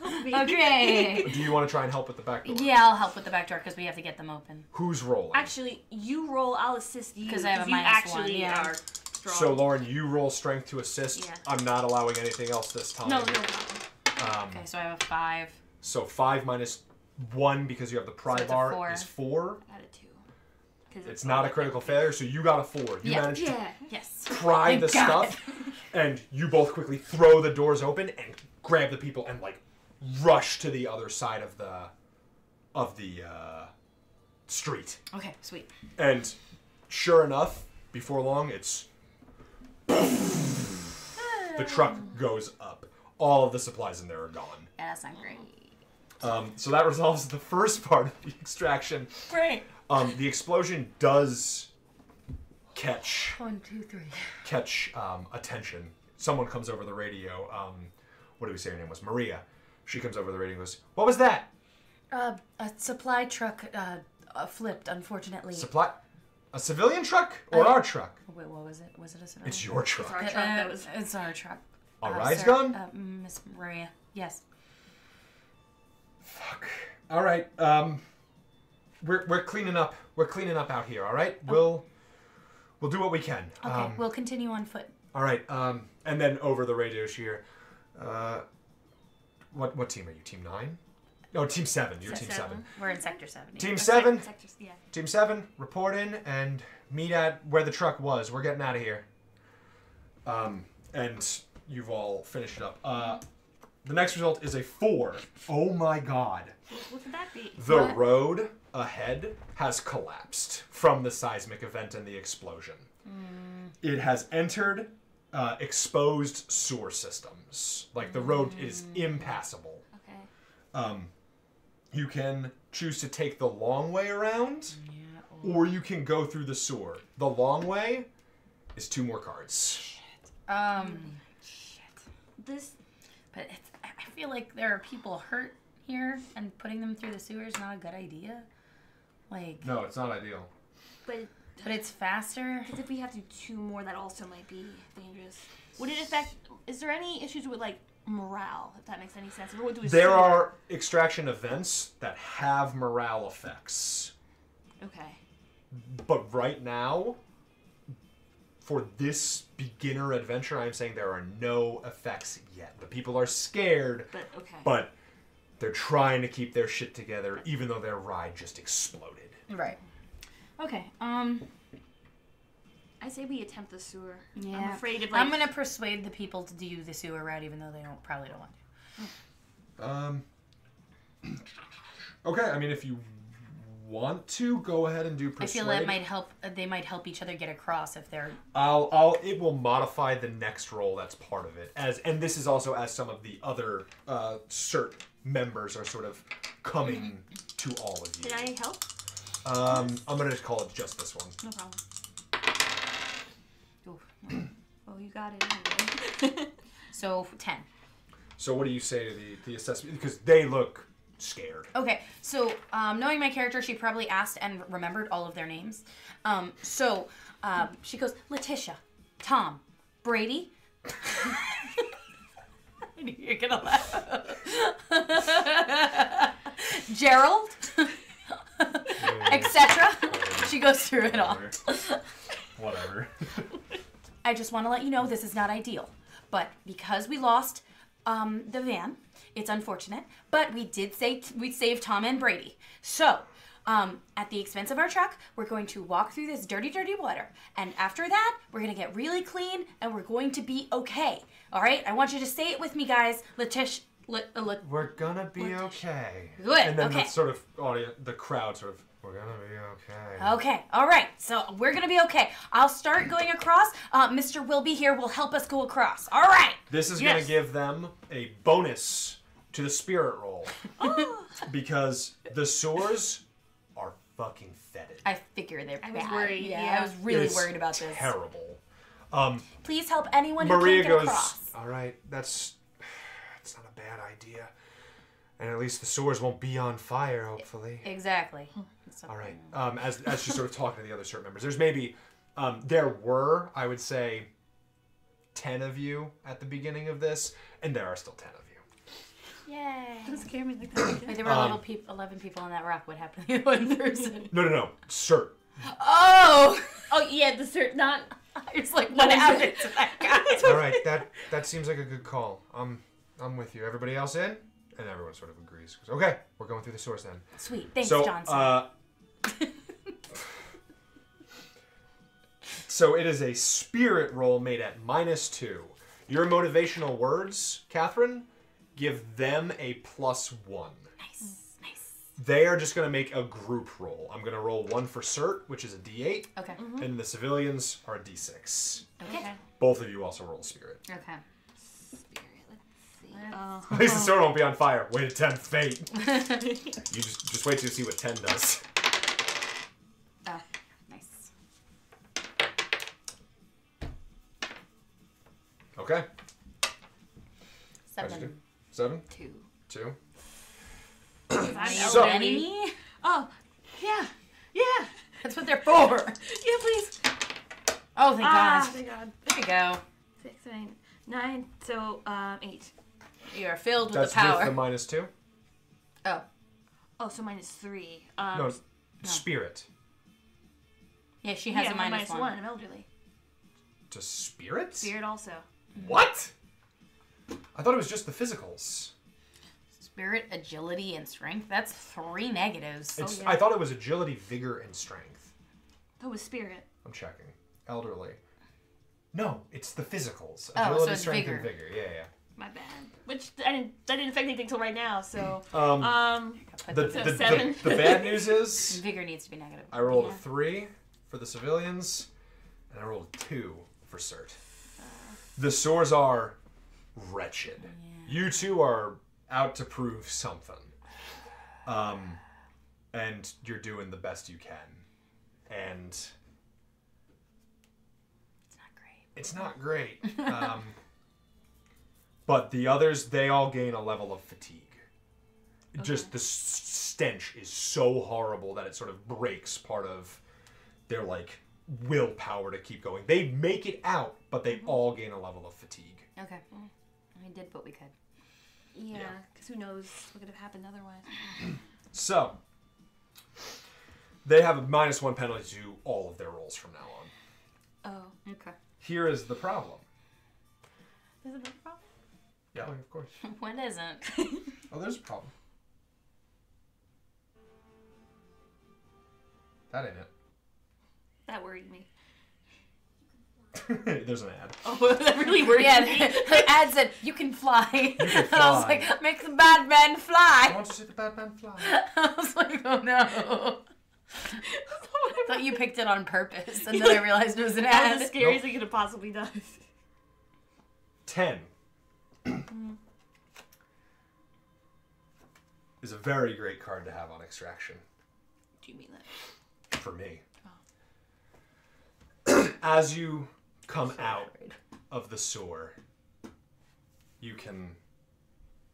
Okay. Do you want to try and help with the back door? Yeah, I'll help with the back door because we have to get them open. Who's rolling? Actually, you roll. I'll assist you 'Cause I have a you -1, actually yeah. are strong. So, Lauren, you roll strength to assist. Yeah. I'm not allowing anything else this time. No problem. Okay, so I have a 5. So 5 minus 1 because you have the pry So it's a bar 4. is 4. I got a 2. 'Cause It's not a critical failure, so you got a 4. You Yeah. managed to Yeah. Yes. pry the Thank God. stuff, and you both quickly throw the doors open and grab the people and like rush to the other side of the street. Okay, sweet. And sure enough, before long, it's the truck goes up. All of the supplies in there are gone. Yeah, that's not great. So that resolves the first part of the extraction. Great. The explosion does catch 1, 2, 3. attention. Someone comes over the radio. What do we say her name was? Maria. She comes over the radio and goes, "What was that?" A supply truck flipped, unfortunately. A civilian truck or our truck? Wait, what was it? Was it a civilian? It's your truck. Our truck that was. It's our truck. A ride's sir, gone? Miss Maria. Yes. Fuck. All right. We're cleaning up. We're cleaning up out here. All right. We'll do what we can. Okay, we'll continue on foot. All right. And then over the radio, she hear, what team are you? Team 9? No, Team 7. You're Team 7. We're in Sector 7. Team 7. Yeah. Team 7, report in and meet at where the truck was. We're getting out of here. And you've all finished it up. The next result is a 4. Oh my god. What could that be? The What? road ahead has collapsed from the seismic event and the explosion. It has entered exposed sewer systems. Like the road is impassable. Okay. You can choose to take the long way around, or you can go through the sewer. The long way is 2 more cards. Shit. This. But I feel like there are people hurt here, and putting them through the sewer is not a good idea. Like, No, it's not ideal. But it's faster. if we have to do 2 more, that also might be dangerous. Would it affect? Is there any issues with like morale? If that makes any sense. If we're going to a There sewer- are extraction events that have morale effects. Okay. But right now, for this beginner adventure, I'm saying there are no effects yet. The people are scared, But okay. but they're trying to keep their shit together, even though their ride just exploded. Right. Okay. I say we attempt the sewer. Yeah. I'm afraid of like. I'm gonna persuade the people to do the sewer route, even though they probably don't want to. Okay, I mean, if you want to, go ahead and do I persuade. feel that might help. They might help each other get across if they're. It will modify the next roll that's part of it. And this is also as some of the other CERT members are sort of coming to all of you. Did I help? I'm gonna just call it just this one. No problem. Oof. Well, you got it anyway. So 10. So what do you say to the assessment? Because they look scared. Okay, so knowing my character, she probably asked and remembered all of their names. So she goes, Letitia, Tom, Brady. I knew you were gonna laugh. Gerald, etc. She goes through it all. Whatever. I just want to let you know this is not ideal, but because we lost the van, it's unfortunate. But we did say we'd save Tom and Brady. So, at the expense of our truck, we're going to walk through this dirty, dirty water, and after that, we're gonna get really clean, and we're going to be okay. All right? I want you to say it with me, guys. We're gonna be okay. Good, And then okay. the sort of audience, the crowd sort of We're gonna be okay. Okay, all right. So we're gonna be okay. I'll start going across. Mr. Wilby here will help us go across. All right. This is gonna give them a bonus to the spirit roll because the sewers are fucking fetid. I figure they're bad. I was worried. Yeah, I was really worried about this. Terrible. Please help anyone Maria who can't goes, get across. all right, that's not a bad idea. And at least the sewers won't be on fire, hopefully. Exactly. All right. As she's sort of talking to the other CERT members, there's maybe, there were, I would say, 10 of you at the beginning of this, and there are still 10 of you. Yay. Don't scare me like that. Wait, there were 11 people on that rock. What happened to the one person? No. CERT. Oh! Oh, yeah, the cert, not... It's like, what happened to that guy? All right, that seems like a good call. I'm with you. Everybody else in? And everyone sort of agrees. Okay, we're going through the source then. Sweet. Thanks, So, Johnson. So it is a spirit roll made at -2. Your motivational words, Catherine, give them a +1. Nice. They are just going to make a group roll. I'm going to roll 1 for CERT, which is a D8. Okay. And the civilians are a D6. Okay. Both of you also roll spirit. Okay. At least the sword won't be on fire. Wait at 10, fate. You just wait till you see what 10 does. Oh, nice. Okay. How'd you 7. do? 7? 2. 2. I'm So- elderly. Enemy? Oh, yeah. Yeah. That's what they're for. Yeah, please. Oh, thank God. Thank God. There you go. 6, 9, 9, so, 8. You are filled with That's the power. with the -2? Oh. Oh, so -3. No, spirit. Yeah, she has a I'm -1. -1. I'm elderly. To spirit? Spirit also. What? I thought it was just the physicals. Spirit, agility, and strength. That's 3 negatives. It's, yeah. I thought it was agility, vigor, and strength. That was spirit. I'm checking. Elderly. No, it's the physicals. Oh, so Agility, it's strength, vigor. and vigor. Yeah. My bad. Which that didn't affect anything till right now. So Put The, the the, seven. the bad news is vigor needs to be negative. I rolled a 3 for the civilians, and I rolled a 2 for CERT. The sores are wretched. You two are out to prove something. And you're doing the best you can. And It's not great. it's not great. But the others, they all gain a level of fatigue. Just the stench is so horrible that it sort of breaks part of their, like, willpower to keep going. They make it out, but they all gain a level of fatigue. Okay. We did what we could. yeah, because who knows what could have happened otherwise. So, they have a -1 penalty to all of their rolls from now on. Oh. Okay. Here is the problem. There's another problem? Yeah, of course. What isn't? Oh, there's a problem. That ain't That worried me. it. There's an ad. Oh, that really worried Yeah, me. the ad said, you can fly. can And I was fly. like, make the bad man I fly. want to see the Batman fly. I was like, oh no. I thought you picked it on purpose, and then I realized it was an That was the ad. scariest thing you could have possibly done. 10 is a very great card to have on extraction. Do you mean that? For me. As you come out of the sewer, you can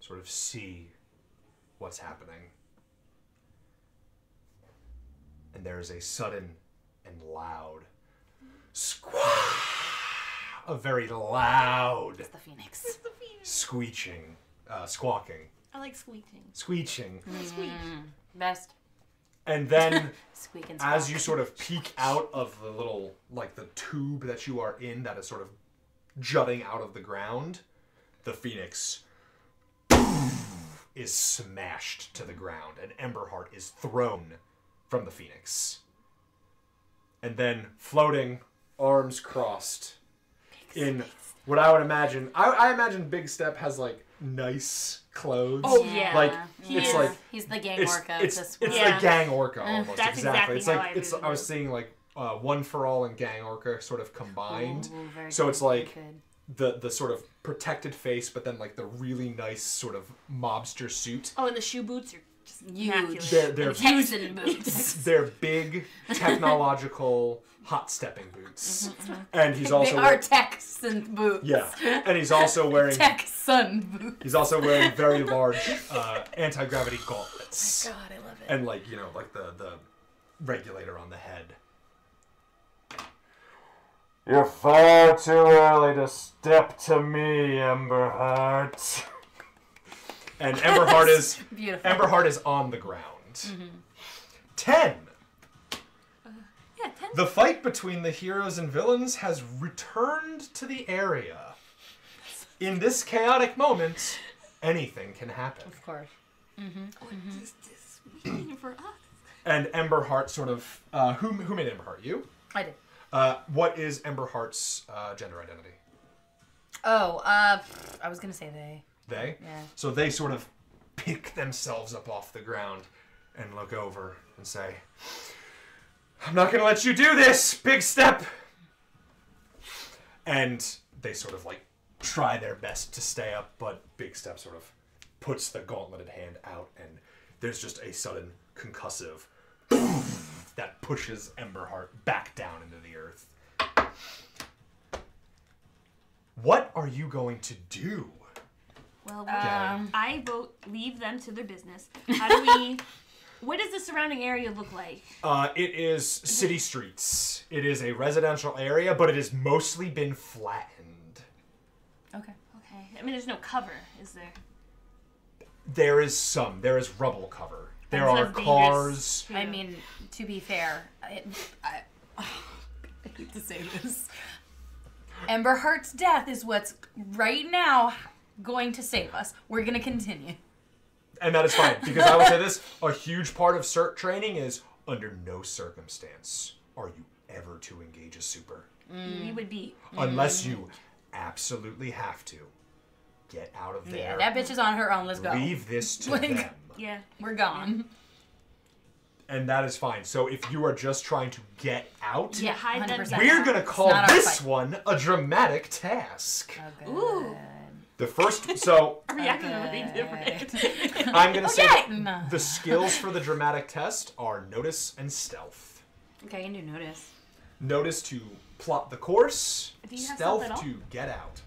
sort of see what's happening. And there is a sudden and loud a very loud The Phoenix. squeaking, squawking, I like squeaking. screeching. Squeak. Best. And then Squeak and as squawk. you sort of peek out of the little, like the tube that you are in that is sort of jutting out of the ground, the Phoenix is smashed to the ground and Emberheart is thrown from the Phoenix. And then floating, arms crossed, in what I would imagine, I imagine Big Step has like nice clothes. Oh, yeah. Like He it's is. like He's the gang it's orca. it's, Just it's Yeah. like gang orca almost. That's exactly It's how like I it's. envisioned I was it. seeing like One for All and gang orca sort of combined. Ooh, very So good, it's like very good. the sort of protected face, but then like the really nice sort of mobster suit. Oh, and the shoe boots are just Huge. immaculate. They're Texan boots. they're big technological hot stepping boots, and he's They also are Texan boots. yeah, and he's also wearing Texan boots. he's also wearing very large anti-gravity gauntlets, God, I love it. and like like the regulator on the head. You're far too early to step to me, Emberheart. And Emberheart is Beautiful. Emberheart is on the ground. 10. Yeah, 10. The fight between the heroes and villains has returned to the area. In this chaotic moment, anything can happen. Of course. This waiting for us. And Emberheart sort of who made Emberheart? You? I did. What is Emberheart's gender identity? Oh, I was gonna say they. They? Yeah. So they sort of pick themselves up off the ground and look over and say, I'm not going to let you do this, Big Step. And they sort of like try their best to stay up, but Big Step sort of puts the gauntleted hand out, and there's just a sudden concussive that pushes Emberheart back down into the earth. What are you going to do? Well, Gang. I vote leave them to their business. How do we... What does the surrounding area look like? It is city streets. It is a residential area, but it has mostly been flattened. Okay. Okay. I mean, there's no cover, is there? There is some. There is rubble cover. There That's are dangerous. cars. I mean, to be fair, I hate to say this. Emberheart's death is what's right now going to save us. We're gonna continue. And that is fine, because I will say this, a huge part of CERT training is under no circumstance are you ever to engage a super. We would be... Unless you absolutely have to. Get out of there. Yeah, that bitch is on her own. Let's go. Leave this to Like- them. Yeah. We're gone. And that is fine. So if you are just trying to get out, Yeah, hide them 100%. down. we're going to call not our this fight. one a dramatic task. Oh, good. Ooh. The first, so Our reactions are really different. I'm going to say Okay. that the skills for the dramatic test are notice and stealth. Okay, I can do notice. Notice to plot the course, Do you have stealth stealth at all? to get out.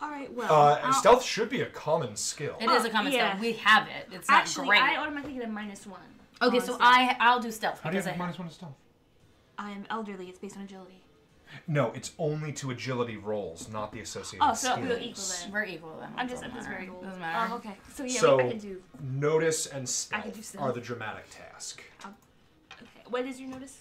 All right, well... Stealth should be a common skill. It is a common yeah. stealth. We have it. It's not Actually, great. I automatically get a -1. Okay, on so stealth. I'll do stealth. How do you because have I minus one to stealth? I'm elderly. It's based on agility. No, it's only to agility rolls, not the associated Oh, so skills. we'll equal then. We're equal then. I'm just... Doesn't That's matter. very old. Doesn't matter. Oh, okay. So, yeah, So- I can do... Notice and I stealth, can do stealth. are the dramatic task. Okay. What is your notice?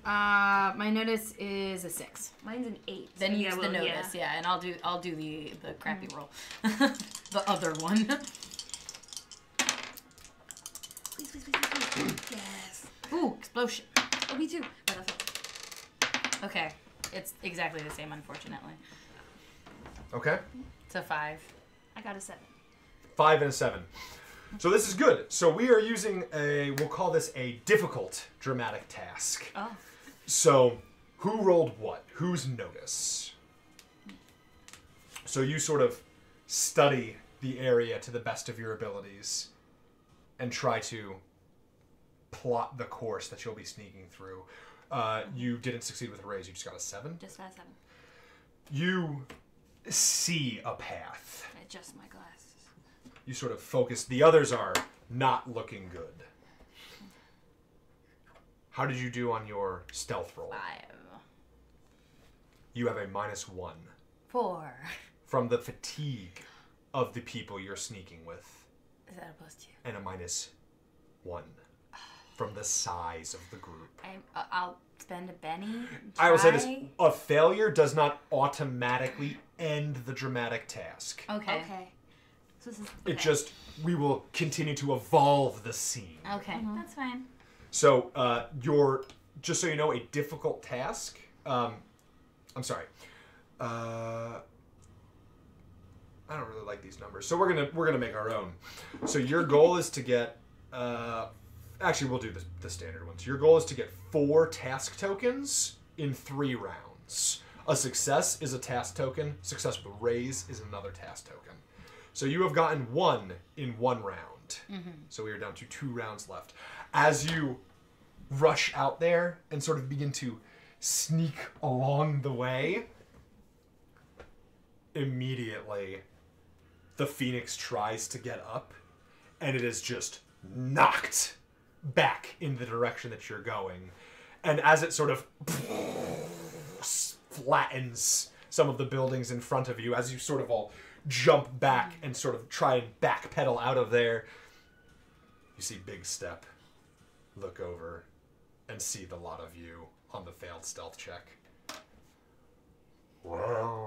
My notice is a 6. Mine's an 8. Then so use yeah, the well, notice, yeah, and I'll do the crappy roll, the other one. Please, please, please, please, please. Yes. Ooh, explosion. Oh, me too. Oh, that's it. Okay, it's exactly the same, unfortunately. Okay? It's a 5. I got a 7. 5 and a 7. So this is good. So we are using we'll call this a difficult dramatic task. Oh. So who rolled what? Whose notice? So you sort of study the area to the best of your abilities and try to plot the course that you'll be sneaking through. You didn't succeed with a raise. You just got a 7. Just got a 7. You see a path. I adjust my glasses. You sort of focus. The others are not looking good. How did you do on your stealth roll? 5. You have a -1 4. from the fatigue of the people you're sneaking with, Is that a +2? and a -1 from the size of the group. I'll spend a Benny. I will say this: try. a failure does not automatically end the dramatic task. Okay. Okay. So this is... It okay. just we will continue to evolve the scene. Okay, that's fine. So, your just so you know, a difficult task. I'm sorry. I don't really like these numbers, so we're gonna make our own. So your goal is to get. Actually, we'll do the standard ones. Your goal is to get 4 task tokens in 3 rounds. A success is a task token. Success with a raise is another task token. So you have gotten 1 in 1 round. So we are down to 2 rounds left. As you rush out there and sort of begin to sneak along the way, immediately the Phoenix tries to get up, and it is just knocked back in the direction that you're going. And as it sort of flattens some of the buildings in front of you, as you sort of all jump back and sort of try and backpedal out of there, you see Big Step look over and see the lot of you on the failed stealth check. Well.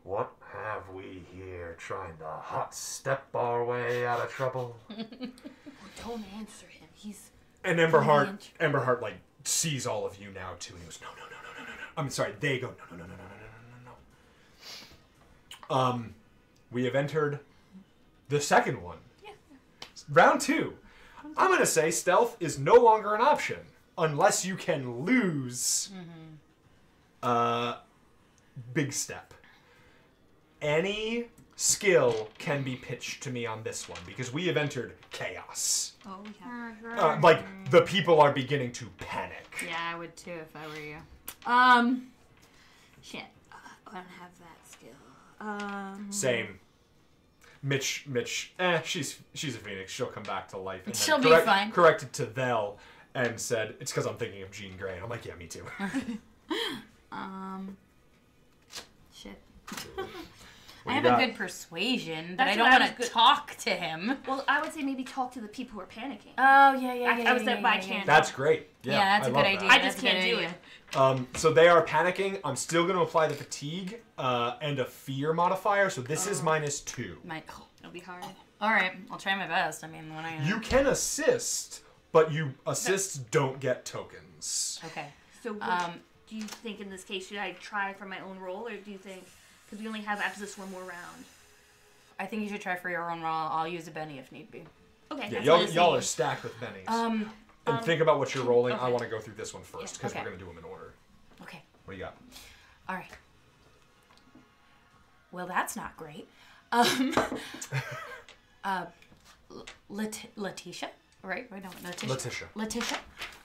What have we here, trying to hot step our way out of trouble? Don't answer him. He's... And Emberheart, like, sees all of you now, too, and he goes, no. I'm sorry, they go, no. We have entered the second one. Yeah. Round 2. I'm going to say stealth is no longer an option, unless you can lose Big Step. Any skill can be pitched to me on this one, because we have entered chaos. Oh, yeah. Like, the people are beginning to panic. Yeah, I would too if I were you. Shit. I don't have that skill. Same. Mitch, she's a Phoenix. She'll come back to life. And She'll be fine. Corrected to Vel and said, it's because I'm thinking of Jean Grey. And I'm like, yeah, me too. Shit. I have a good persuasion, but I don't want to talk to him. Well, I would say maybe talk to the people who are panicking. Oh, yeah. I was there by chance. That's great. Yeah, that's a good idea. I just can't do it. So they are panicking. I'm still going to apply the fatigue and a fear modifier. So this is -2. It'll be hard. All right, I'll try my best. I mean, when I... You can assist, but assists don't get tokens. Okay. So do you think in this case, should I try for my own roll, or do you think... Because we only have access to 1 more round. I think you should try for your own roll. I'll use a Benny if need be. Okay. Yeah, y'all are stacked with bennies. And think about what you're rolling. Okay. I want to go through this one first, because we're going to do them in order. Okay. What do you got? All right. Well, that's not great. Letitia? Right? No, Letitia.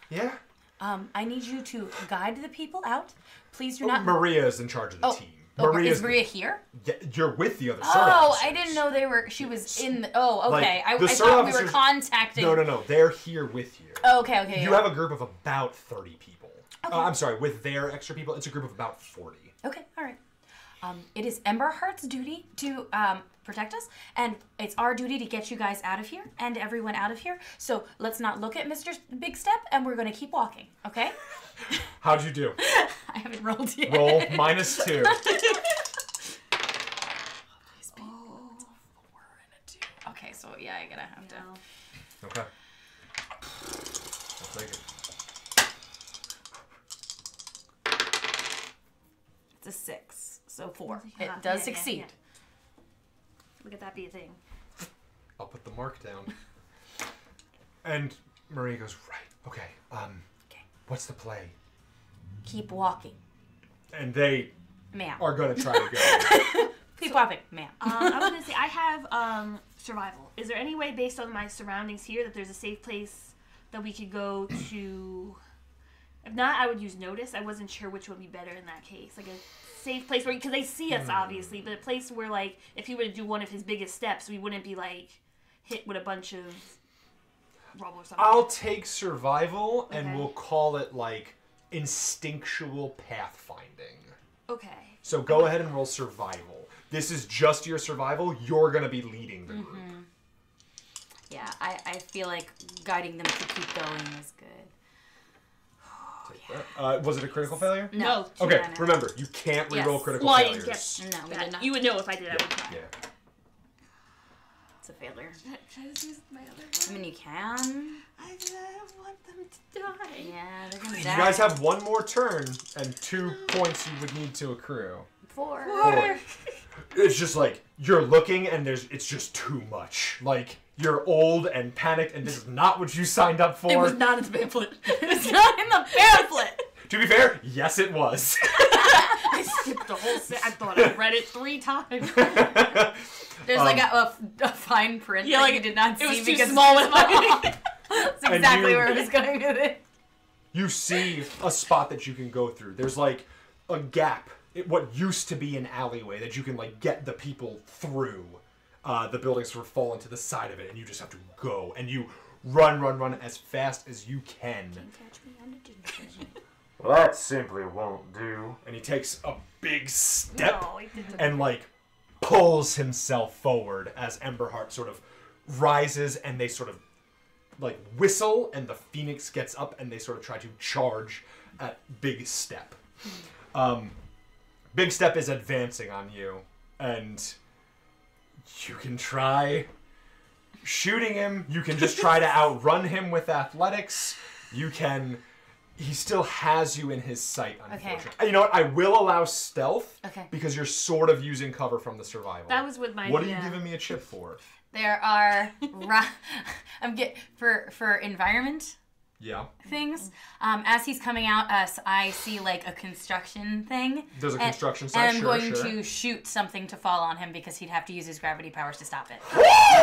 Yeah? I need you to guide the people out. Please do not... Maria is in charge of the team. Okay. Is Maria here? Yeah, you're with the other SIRT officers. officers. I didn't know she was in the... Oh, okay. Like, I thought we were contacting... No. They're here with you. Okay. You have a group of about 30 people. Okay. I'm sorry, with their extra people, it's a group of about 40. Okay, all right. It is Emberheart's duty to protect us, and it's our duty to get you guys out of here and everyone out of here. So let's not look at Mr. Big Step, and we're going to keep walking, okay? How'd you do? I haven't rolled yet. Roll -2. Okay, so yeah, I'm going to have to... Okay. I'll take it. It's a 6, so 4. It does succeed. Yeah. Look at that be a thing. I'll put the mark down. And Maria goes, right, okay, what's the play? Keep walking. And they Ma'am. are going to try to go. Keep walking, ma'am. I was going to say, I have survival. Is there any way, based on my surroundings here, that there's a safe place that we could go to... If not, I would use notice. I wasn't sure which would be better in that case. Like a safe place where, because they see us obviously, but a place where, like, if he were to do one of his biggest steps, we wouldn't be like hit with a bunch of rubble or something. I'll take survival and we'll call it like instinctual pathfinding. Okay. So go ahead and roll survival. This is just your survival. You're gonna be leading the group. Yeah, I feel like guiding them to keep going is good. Was it a critical failure? No. Okay, remember, you can't reroll critical failures. No, we did not. You would know if I did. I would try. Yeah. It's a failure. Should I just use my other one? I mean, you can. I want them to die. Yeah, they're gonna You die. guys have 1 more turn and 2 points you would need to accrue. 4. 4. It's just like, you're looking and it's just too much. Like, you're old and panicked and this is not what you signed up for. It was not in the pamphlet. It's not in the pamphlet. To be fair, yes it was. I skipped the whole set. I thought I read it 3 times. There's like a fine print that you did not see. It was too because small with my That's exactly where I was going with it. You see a spot that you can go through. There's like a gap, what used to be an alleyway that you can like get the people through. The buildings sort of fall into the side of it, and you just have to go. And you run as fast as you can. Catch me on the gym. Well, that simply won't do. And he takes a big step and like pulls himself forward as Emberheart sort of rises, and they sort of like whistle, and the Phoenix gets up, and they sort of try to charge at Big Step. Big Step is advancing on you, and you can try shooting him. You can just try to outrun him with athletics. You can... He still has you in his sight, unfortunately. Okay. You know what? I will allow stealth because you're sort of using cover from the survival. That was with my... What are you giving me a chip for? There are... for environment things. As he's coming out us, I see like a construction thing. There's a construction site, and I'm going to shoot something to fall on him because he'd have to use his gravity powers to stop it.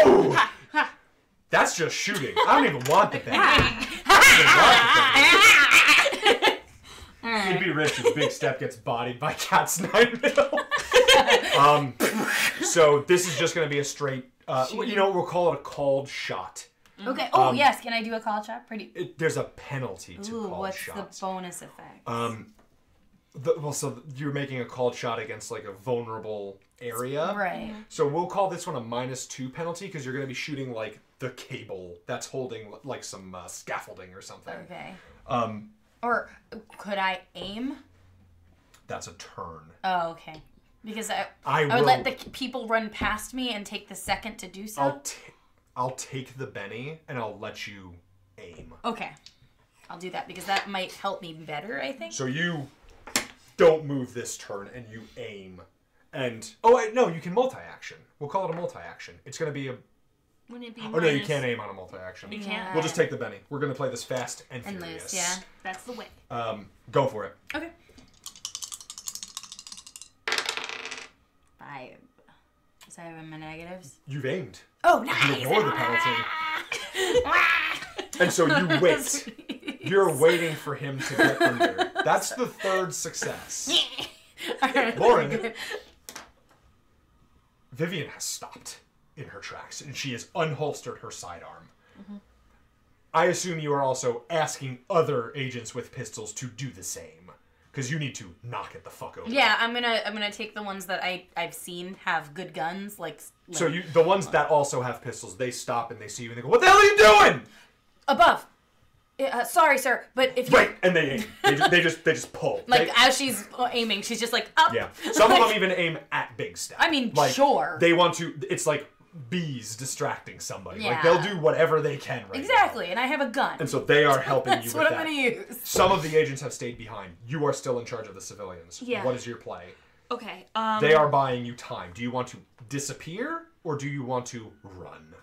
Woo! That's just shooting. I don't even want the thing. It'd be rich if Big Step gets bodied by Cat's 9 mil. So this is just going to be a straight, you know, we'll call it a called shot. Okay. Oh, yes. Can I do a called shot? There's a penalty to called shots. What's the bonus effect? So you're making a called shot against like a vulnerable area. Right. So we'll call this one a -2 penalty because you're going to be shooting like the cable that's holding like some scaffolding or something. Okay. Or could I aim? That's a turn. Oh, okay. Because I would let the people run past me and take the second to do so. I'll take the Benny and I'll let you aim. Okay. I'll do that because that might help me better, I think. So you don't move this turn and you aim. And no, you can multi-action. We'll call it a multi-action. It's going to be a... Wouldn't it be no, you can't aim on a multi-action. You can't? We'll just take the Benny. We're going to play this fast and furious. Loose, yeah. That's the way. Go for it. Okay. 5. So I have my negatives. You've aimed. Oh, nice! You ignore the penalty. And so you wait. You're waiting for him to get under. That's the 3rd success. Lauren, Vivian has stopped in her tracks, and she has unholstered her sidearm. Mm-hmm. I assume you are also asking other agents with pistols to do the same, because you need to knock it the fuck over. Yeah, I'm gonna take the ones that I've seen have good guns, like so the ones that also have pistols, they stop and they see you and they go, "What the hell are you doing?" Above. Sorry, sir, but if you... Right, and they aim. They just pull. Like, as she's aiming, she's just like, up. Yeah. Some of them even aim at Big Step. I mean, like, sure. They want to... It's like bees distracting somebody. Yeah. Like, they'll do whatever they can right Exactly, now. and I have a gun. And so they are helping you with that. That's what I'm going to use. Some of the agents have stayed behind. You are still in charge of the civilians. Yeah. What is your play? Okay, They are buying you time. Do you want to disappear, or do you want to run?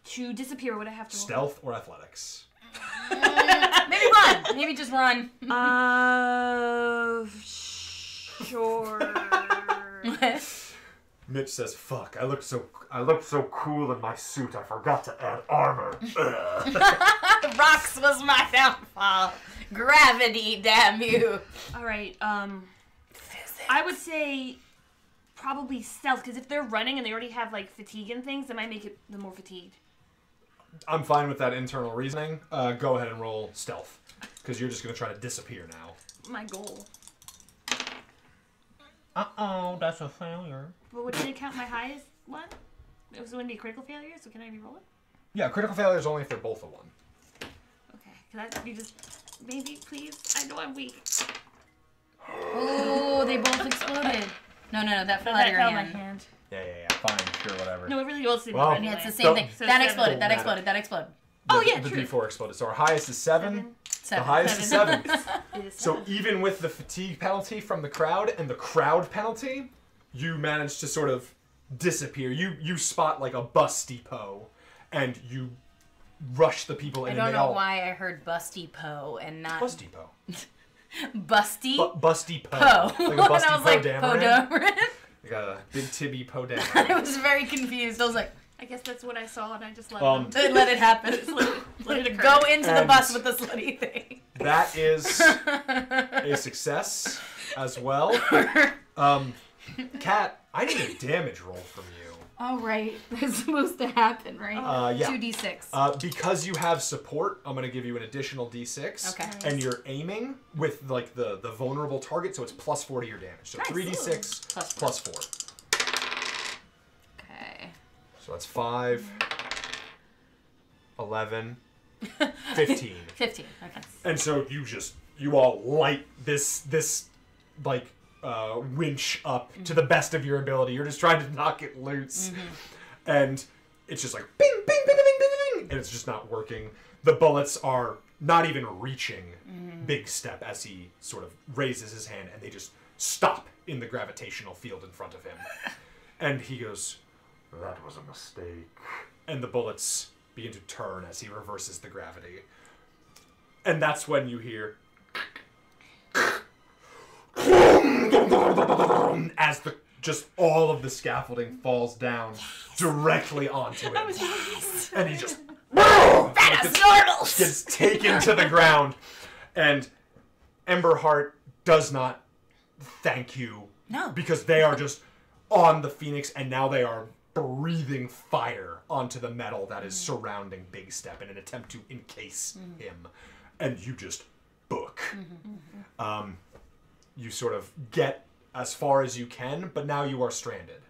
To disappear, would I have to roll? Stealth or athletics? Maybe run. Maybe just run. Sure. Mitch says, "Fuck! I looked so cool in my suit. I forgot to add armor." Rocks was my downfall. Gravity, damn you. All right. I would say probably stealth, because if they're running and they already have like fatigue and things, that might make them more fatigued. I'm fine with that internal reasoning. Go ahead and roll stealth, because you're just going to try to disappear now. My goal. Uh-oh, that's a failure. But what did it count my highest one? It was going to be a critical failure, so can I re-roll it? Yeah, critical failure is only if they're both a 1. Okay, can you just... Maybe, please? I know I'm weak. Oh, they both exploded. No, that fell out of your hand. My hand. Yeah, fine, sure, whatever. No, it really goes to me Well, anyway. Yeah, it's the same thing. So That 7. exploded, that exploded. The Oh, yeah, The true. D4 exploded. So our highest is 7. 7. The highest is 7. It is So tough. even with the fatigue penalty from the crowd and the crowd penalty, you manage to sort of disappear. You spot like a bus depot, and you rush the people in. I don't and they know all, why I heard Busty Poe and not Bus depot. Busty Bus depot. Poe. Like a bus and I was depot like, Poe Dameron. Dameron. Like a big Tibby Poe I Dameron. was very confused. I was like, I guess that's what I saw, and I just let Um, them. let it happen. Let it occur. Go into the And- bus with the slutty thing. That is a success as well. Kat, I need a damage roll from you. All right, that's supposed to happen, right? Yeah. 2d6. Because you have support, I'm going to give you an additional d6. Okay. And you're aiming with like the vulnerable target, so it's plus 4 to your damage. So Nice. 3d6 Plus plus 4. Okay. So that's 5, 11, 15. 15. Okay. And so you all light this like winch up to the best of your ability. You're just trying to knock it loose. And it's just like bing, bing, bing, bing, bing, bing, and it's just not working. The bullets are not even reaching Big Step as he sort of raises his hand, and they just stop in the gravitational field in front of him. And he goes, "That was a mistake." And the bullets begin to turn as he reverses the gravity. And that's when you hear as just all of the scaffolding falls down directly onto him. And he just gets taken to the ground. And Emberheart does not thank you. No. Because they are just on the Phoenix, and now they are breathing fire onto the metal that is surrounding Big Step in an attempt to encase him. And you just book. You sort of get as far as you can, but now you are stranded.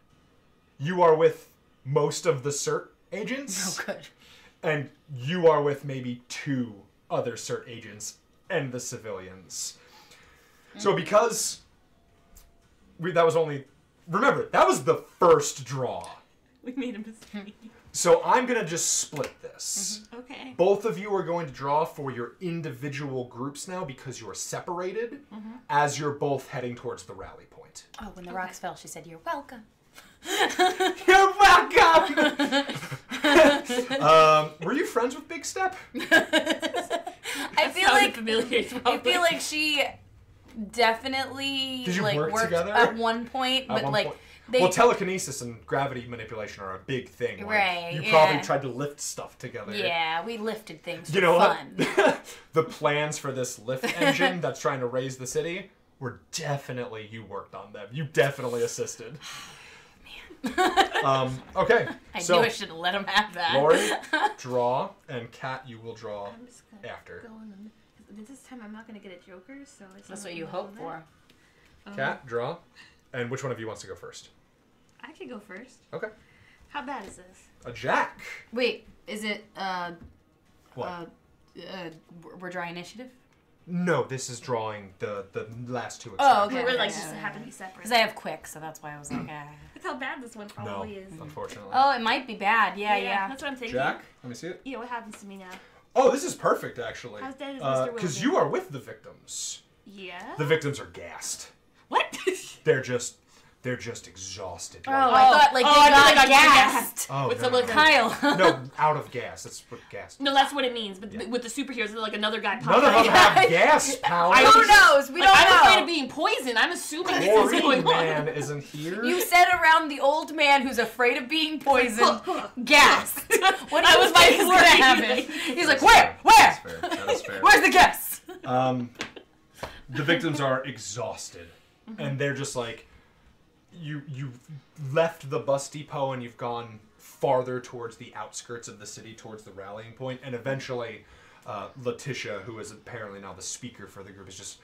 You are with most of the CERT agents. Oh, good. And you are with maybe 2 other CERT agents and the civilians. So because that was only... Remember, that was the first draw. We made a mistake. So I'm going to just split this. Okay. Both of you are going to draw for your individual groups now because you are separated as you're both heading towards the rally point. Oh, when the rocks fell, she said, "You're welcome." You're welcome! Were you friends with Big Step? I feel like familiar. I feel like she definitely Did you like work worked together? at one point, but one like point. they Well, telekinesis and gravity manipulation are a big thing. Like, Right, You yeah. probably tried to lift stuff together. yeah, we lifted things for You know fun. what? The plans for this lift engine that's trying to raise the city were definitely, you worked on them. You definitely assisted. Okay. I So, knew I should have let him have that. Lori, draw, and Kat, you will draw I'm just gonna after. go on. This time I'm not gonna get a Joker, so it's That's not what you gonna go hope there. for. Kat, draw. And which one of you wants to go first? I could go first. Okay. How bad is this? A jack. Wait, is it What? we're drawing initiative? No, this is drawing the last 2 Oh, extractions. okay. We're like just happen to be separate. Because I have quick, so that's why I was like, That's how bad this one No, probably is. unfortunately. Oh, it might be bad. Yeah. That's what I'm thinking. Jack, let me see it. Yeah, what happens to me now? Oh, this is perfect, actually. How's dead as Mr. Because Wilson? you are with the victims. Yeah. The victims are gassed. What? They're just exhausted. Oh, Like, I thought like they got gassed. oh, with no, some no, like no. Kyle. No, out of gas. That's what gas. No, that's what it means. But Yeah. with the superheroes, like another guy pops None of out. them have gas power. Who knows? We Like, don't I'm afraid know. of being poisoned. I'm assuming this is Maureen going on. Man isn't here. You said around the old man who's afraid of being poisoned, gassed. What do I you was think like is gonna worried. happen? He's like, That's where? fair. Where? That's fair. That is fair. Where's the gas? The victims are exhausted, and they're just like, you've left the bus depot and you've gone farther towards the outskirts of the city, towards the rallying point, and eventually Letitia, who is apparently now the speaker for the group, is just,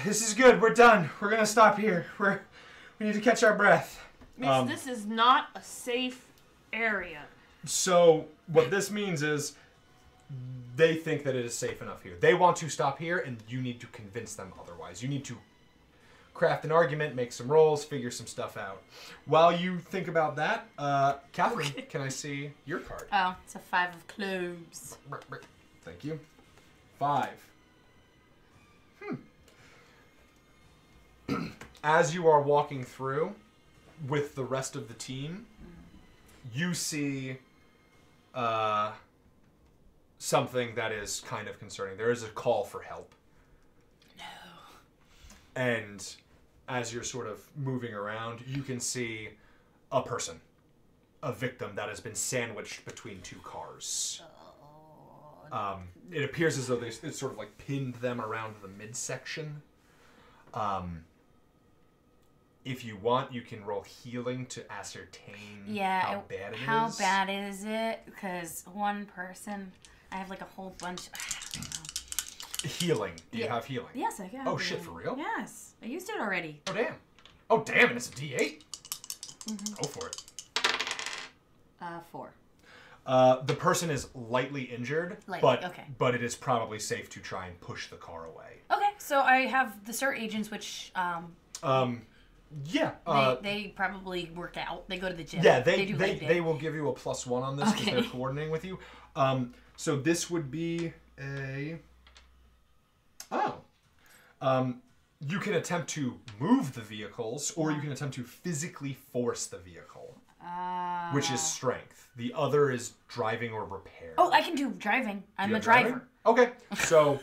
"This is good, we're done, we're gonna stop here, we need to catch our breath." Miss, this is not a safe area. So what this means is they think that it is safe enough here. They want to stop here, and you need to convince them otherwise. You need to craft an argument, make some rolls, figure some stuff out. While you think about that, Catherine, can I see your card? Oh, it's a 5 of clubs. Thank you. 5. as you are walking through with the rest of the team, you see something that is kind of concerning. There is a call for help. No. And as you're sort of moving around, you can see a person, a victim that has been sandwiched between two cars. It appears as though it sort of like pinned them around the midsection. If you want, you can roll healing to ascertain how bad it is. How bad is it? Because one person, I have like a whole bunch. I don't know. Healing. Do you have healing? Yes, I have. Oh shit, for real? Yes, I used it already. Oh damn. Oh damn, and it's a D8. Go for it. 4. The person is lightly injured, but it is probably safe to try and push the car away. Okay, so I have the SIR agents, which yeah. They probably work out. They go to the gym. Yeah, they will give you a +1 on this because they're coordinating with you. So this would be a... you can attempt to move the vehicles, or you can attempt to physically force the vehicle, which is strength. The other is driving or repair. Oh, I can do driving. I'm a driver. Okay, so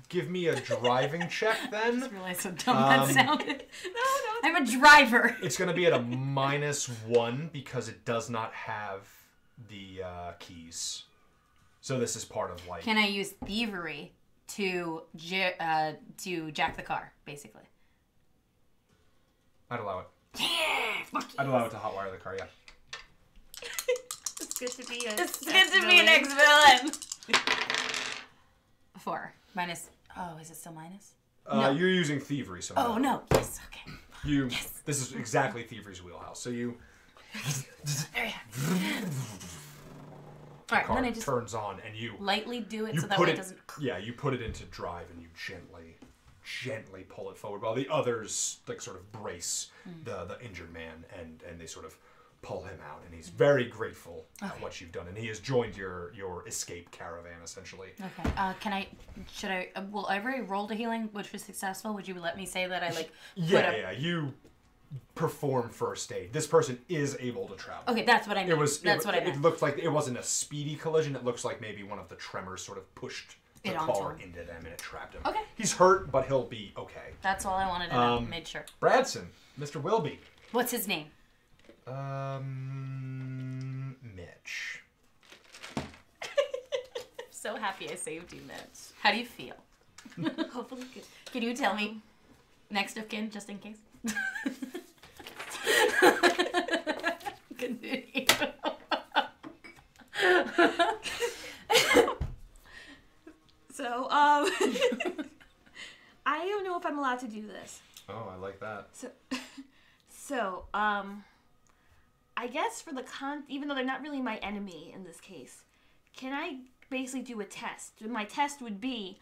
give me a driving check then. I just realized how dumb that sounded. No, I'm a driver. It's going to be at a -1 because it does not have the keys. So this is part of like... Can I use thievery to jack the car, basically? I'd allow it. Yeah, fuck I'd allow it to hotwire the car, yeah. It's good to be an ex-villain. 4 minus. Oh, is it still minus? No. You're using thievery, so... Oh, no. Yes, okay. Yes. This is exactly thievery's wheelhouse. So you... Alright, car then I just turns on and you... lightly do it so that way it doesn't... Yeah, you put it into drive and you gently pull it forward while the others like sort of brace the injured man and they sort of pull him out, and he's very grateful at what you've done, and he has joined your escape caravan essentially. Okay. Will I already rolled a healing which was successful? Would you let me say that I like you perform first aid. This person is able to travel. Okay, that's what I meant. It looked like it wasn't a speedy collision. It looks like maybe one of the tremors sort of pushed the car into them and it trapped him. Okay. He's hurt, but he'll be okay. That's all I wanted to know. Made sure. Bradson, Mr. Wilby. What's his name? Mitch. So happy I saved you, Mitch. How do you feel? Hopefully good. Can you tell me next of kin, just in case? Continue. So, I don't know if I'm allowed to do this. Oh, I like that. So, I guess for the even though they're not really my enemy in this case, can I basically do a test? My test would be,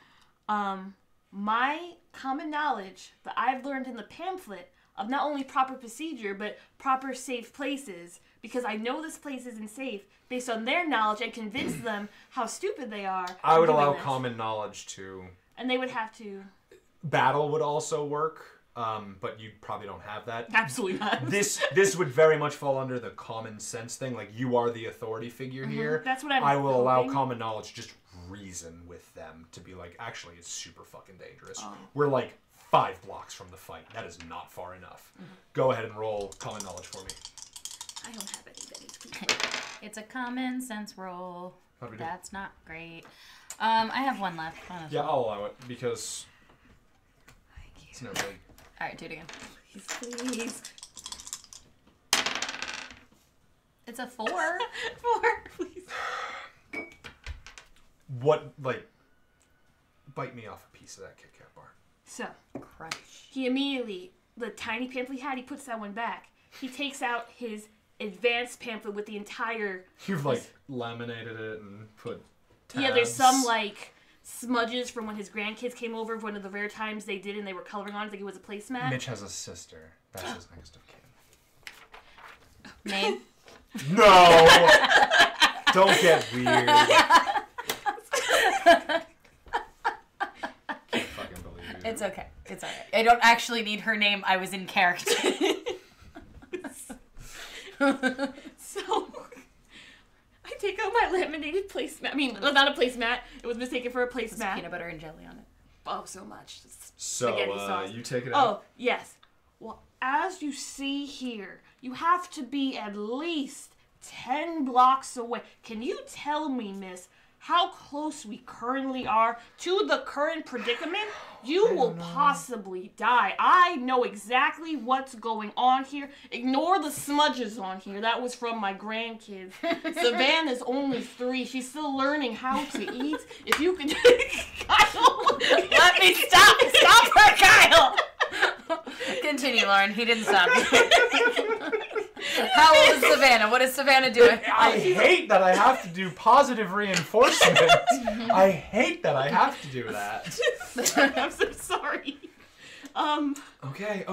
my common knowledge that I've learned in the pamphlet of not only proper procedure, but proper safe places, because I know this place isn't safe. Based on their knowledge, I convince them how stupid they are. I would allow common knowledge to... And they would have to... Battle would also work, but you probably don't have that. Absolutely not. This would very much fall under the common sense thing. Like, you are the authority figure here. That's what I will allow common knowledge, just reason with them to be like, actually, it's super fucking dangerous. We're like 5 blocks from the fight. That is not far enough. Go ahead and roll common knowledge for me. I don't have any that needs to be... It's a common sense roll. How do we do? That's not great. I have 1 left. Yeah, I'll allow it because it's no big. All right, do it again. Please. It's a 4. 4, please. What, like, bite me off a piece of that Kit Kat bar. So, Crunch. he immediately, the tiny pamphlet he had, he puts that one back. He takes out his advanced pamphlet with the entire... You've, like, laminated it and put tabs. Yeah, there's some, like, smudges from when his grandkids came over, one of the rare times they did, and they were coloring on it like it was a placemat. Mitch has a sister. That's his next of kin. Name? No! Don't get weird. Can't fucking believe It's okay. It's alright. I don't actually need her name. I was in character. So, I take out my laminated placemat. I mean, not a placemat. It was mistaken for a There's placemat. peanut butter and jelly on it. Oh, so much. So, Spaghetti sauce. you take it out. Oh, yes. Well, as you see here, you have to be at least 10 blocks away. Can you tell me, miss, how close we currently are to the current predicament? You will possibly die. I know exactly what's going on here. Ignore the smudges on here. That was from my grandkids. Savannah's only 3. She's still learning how to eat. If you could... Kyle! Let me stop! Stop her, Kyle! Continue, Lauren. He didn't stop you. How old is Savannah? What is Savannah doing? I hate that I have to do positive reinforcement. I hate that I have to do that. I'm so sorry. Okay.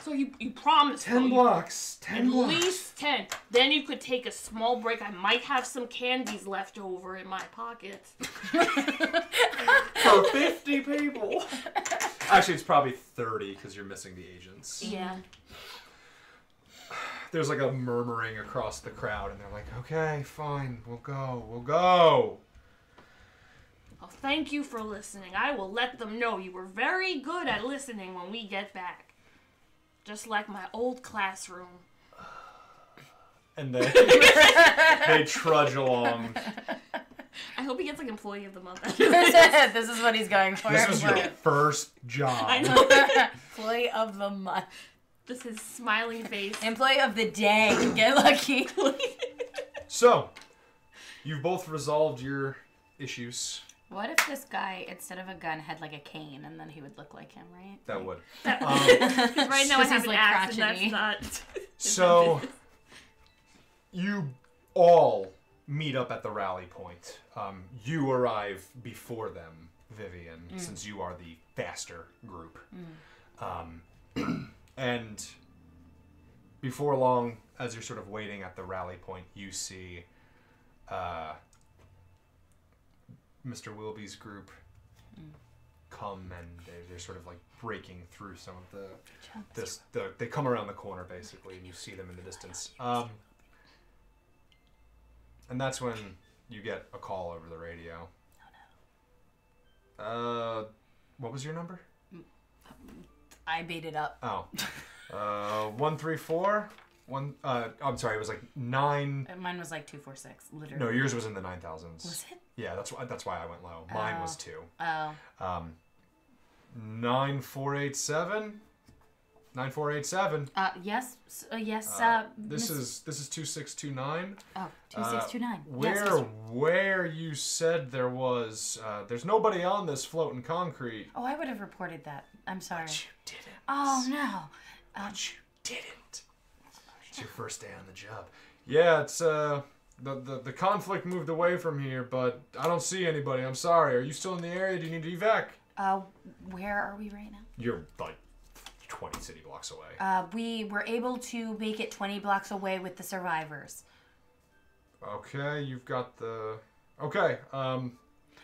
So you promised 10 blocks. 10 At blocks. least 10. Then you could take a small break. I might have some candies left over in my pockets. For 50 people. Actually, it's probably 30 because you're missing the agents. Yeah. There's like a murmuring across the crowd, and they're like, okay, fine, we'll go. Well, thank you for listening. I will let them know you were very good at listening when we get back. Just like my old classroom. And they trudge along. I hope he gets like Employee of the Month. This is what he's going for. This was your first job. I know. Employee of the month. This is smiling face. Employee of the day. Get lucky. So, you've both resolved your issues. What if this guy, instead of a gun, had like a cane, and then he would look like him, right? That would. Because right now I This have is an like axe, crotchety. and that's not... So, you all meet up at the rally point. You arrive before them, Vivian, since you are the faster group. And before long, as you're sort of waiting at the rally point, you see Mr. Wilby's group come, and they're sort of like breaking through some of they come around the corner basically, and you see them in the distance. And that's when you get a call over the radio. What was your number? I made it up. Oh. 134. I'm sorry, it was like 9. Mine was like 246, literally. No, yours was in the 9,000s. Was it? Yeah, that's why I went low. Mine was 2. Oh. 9487. 9487. Yes. Yes. This is 2629. Oh, 2629. Where you said there was there's nobody on this floating concrete. Oh, I would have reported that. I'm sorry. But you didn't. Oh no. But you didn't. It's your first day on the job. Yeah, it's the conflict moved away from here, but I don't see anybody. I'm sorry. Are you still in the area? Do you need to evac? Where are we right now? You're like 20 city blocks away. We were able to make it 20 blocks away with the survivors. Okay, you've got the... Okay,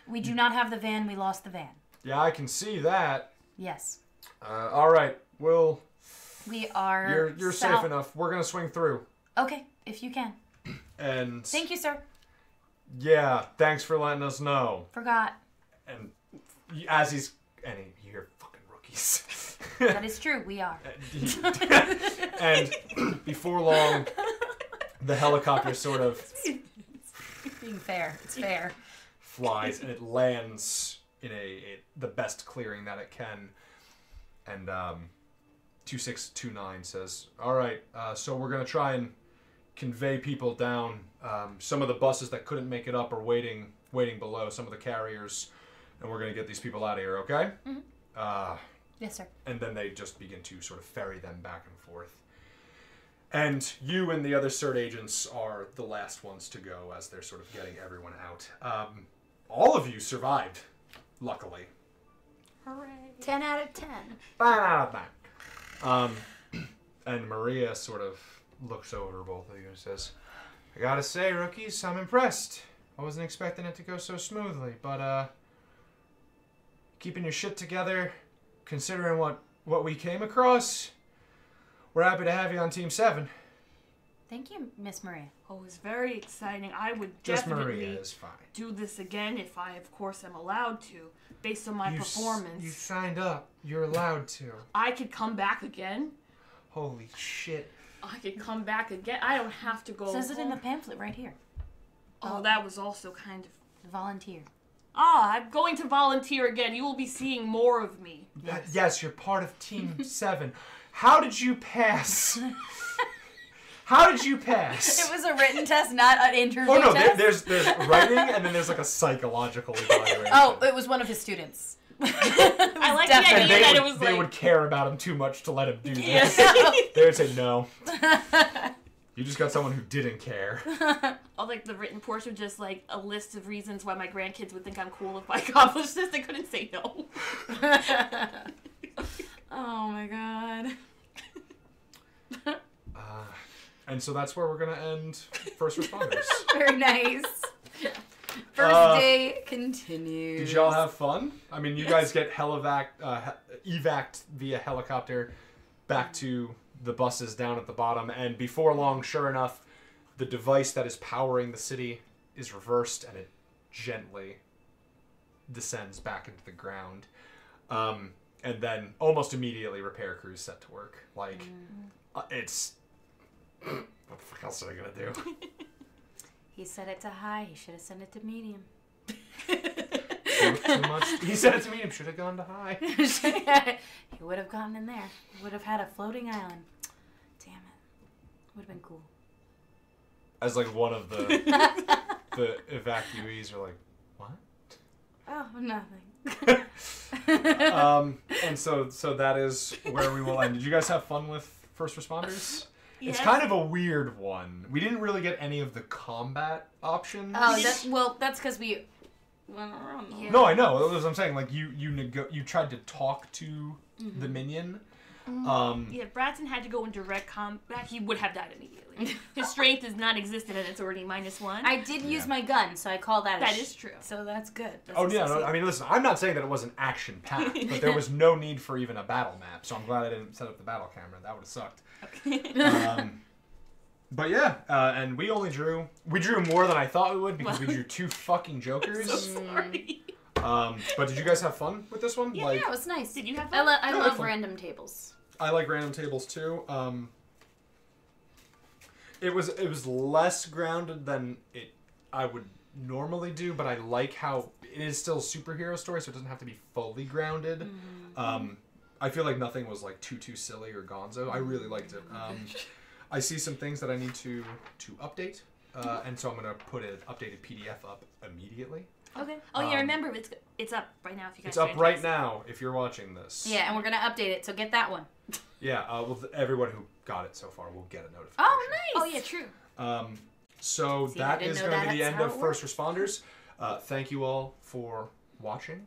We do not have the van. We lost the van. yeah, I can see that. Yes. All right, well... We are... You're safe enough. We're gonna swing through. Okay, if you can. And... Thank you, sir. Yeah, thanks for letting us know. Forgot. And as he's... And you're fucking rookies. That is true. We are. And before long, the helicopter sort of Being fair. It's fair. flies, and it lands in the best clearing that it can. And 2629 says, all right, so we're going to try and convey people down. Some of the buses that couldn't make it up are waiting below, some of the carriers, and we're going to get these people out of here, okay? Mm-hmm. Yes, sir. And then they just begin to sort of ferry them back and forth. And you and the other CERT agents are the last ones to go as they're sort of getting everyone out. All of you survived, luckily. Hooray. 10 out of 10. 5 out of 9. And Maria sort of looks over both of you and says, I gotta say, rookies, I'm impressed. I wasn't expecting it to go so smoothly, but keeping your shit together, considering what we came across. We're happy to have you on Team 7. Thank you, Miss Maria. Oh, it's very exciting. I would Just definitely Maria is fine. do this again if I, of course, am allowed to, based on my performance. You signed up. You're allowed to. I could come back again. Holy shit. I could come back again. I don't have to go. Says it in the home. pamphlet right here. Oh, that was also kind of. Volunteer. I'm going to volunteer again. You will be seeing more of me. Yes, you're part of Team 7. How did you pass? How did you pass? It was a written test, not an interview Oh no, test. there's writing and then there's like a psychological evaluation. Oh, it was one of his students. I like the definitely- idea that it was they like. would care about him too much to let him do Yeah. this. They would say no. You just got someone who didn't care. Oh, like the written portion of just like a list of reasons why my grandkids would think I'm cool if I accomplished this. They couldn't say no. Oh my god. And so that's where we're gonna end First Responders. Very nice. First day continues. Did y'all have fun? I mean, you guys get evac'd via helicopter back to the buses down at the bottom, and before long, sure enough, the device that is powering the city is reversed, and it gently descends back into the ground. And then almost immediately, repair crews set to work. Like, it's... What the fuck else are they gonna do? He set it to high. He should have sent it to medium. Too much. He said it to medium. Should have gone to high. He would have gotten in there. He would have had a floating island. Damn it. Would have been cool. As like one of the evacuees are like, what? Oh, nothing. And so that is where we will end. Did you guys have fun with First Responders? It's Yes. kind of a weird one. We didn't really get any of the combat options. Oh, that's because we went around. Yeah. No, I know. That's what I'm saying. Like you tried to talk to the minion. Yeah, Bratton had to go in direct combat. He would have died immediately. His strength does not existent, and it's already -1. I did use my gun, so I call that. That is true. So that's good. That's Oh a yeah, no, succeed. I mean listen, I'm not saying that it wasn't action packed, but there was no need for even a battle map. So I'm glad I didn't set up the battle camera. That would have sucked. But yeah, and we drew more than I thought we would because we drew 2 fucking jokers. So sorry. But did you guys have fun with this one? Yeah, Like, it was nice. Did you have I, fun? I Yeah, love fun. random tables. I like random tables too. It was less grounded than I would normally do, but I like how it is still a superhero story, so it doesn't have to be fully grounded. I feel like nothing was like too silly or gonzo. I really liked it. I see some things that I need to update, and so I'm gonna put an updated PDF up immediately. Okay. Oh yeah, remember it's up right now if you guys. It's are up right interested. now if you're watching this. Yeah, and we're gonna update it, so get that one. Yeah. Well, everyone who got it so far will get a notification. Oh, nice. Oh yeah, true. So See, I that didn't is know going to be the that's end how of it First Responders. Thank you all for watching.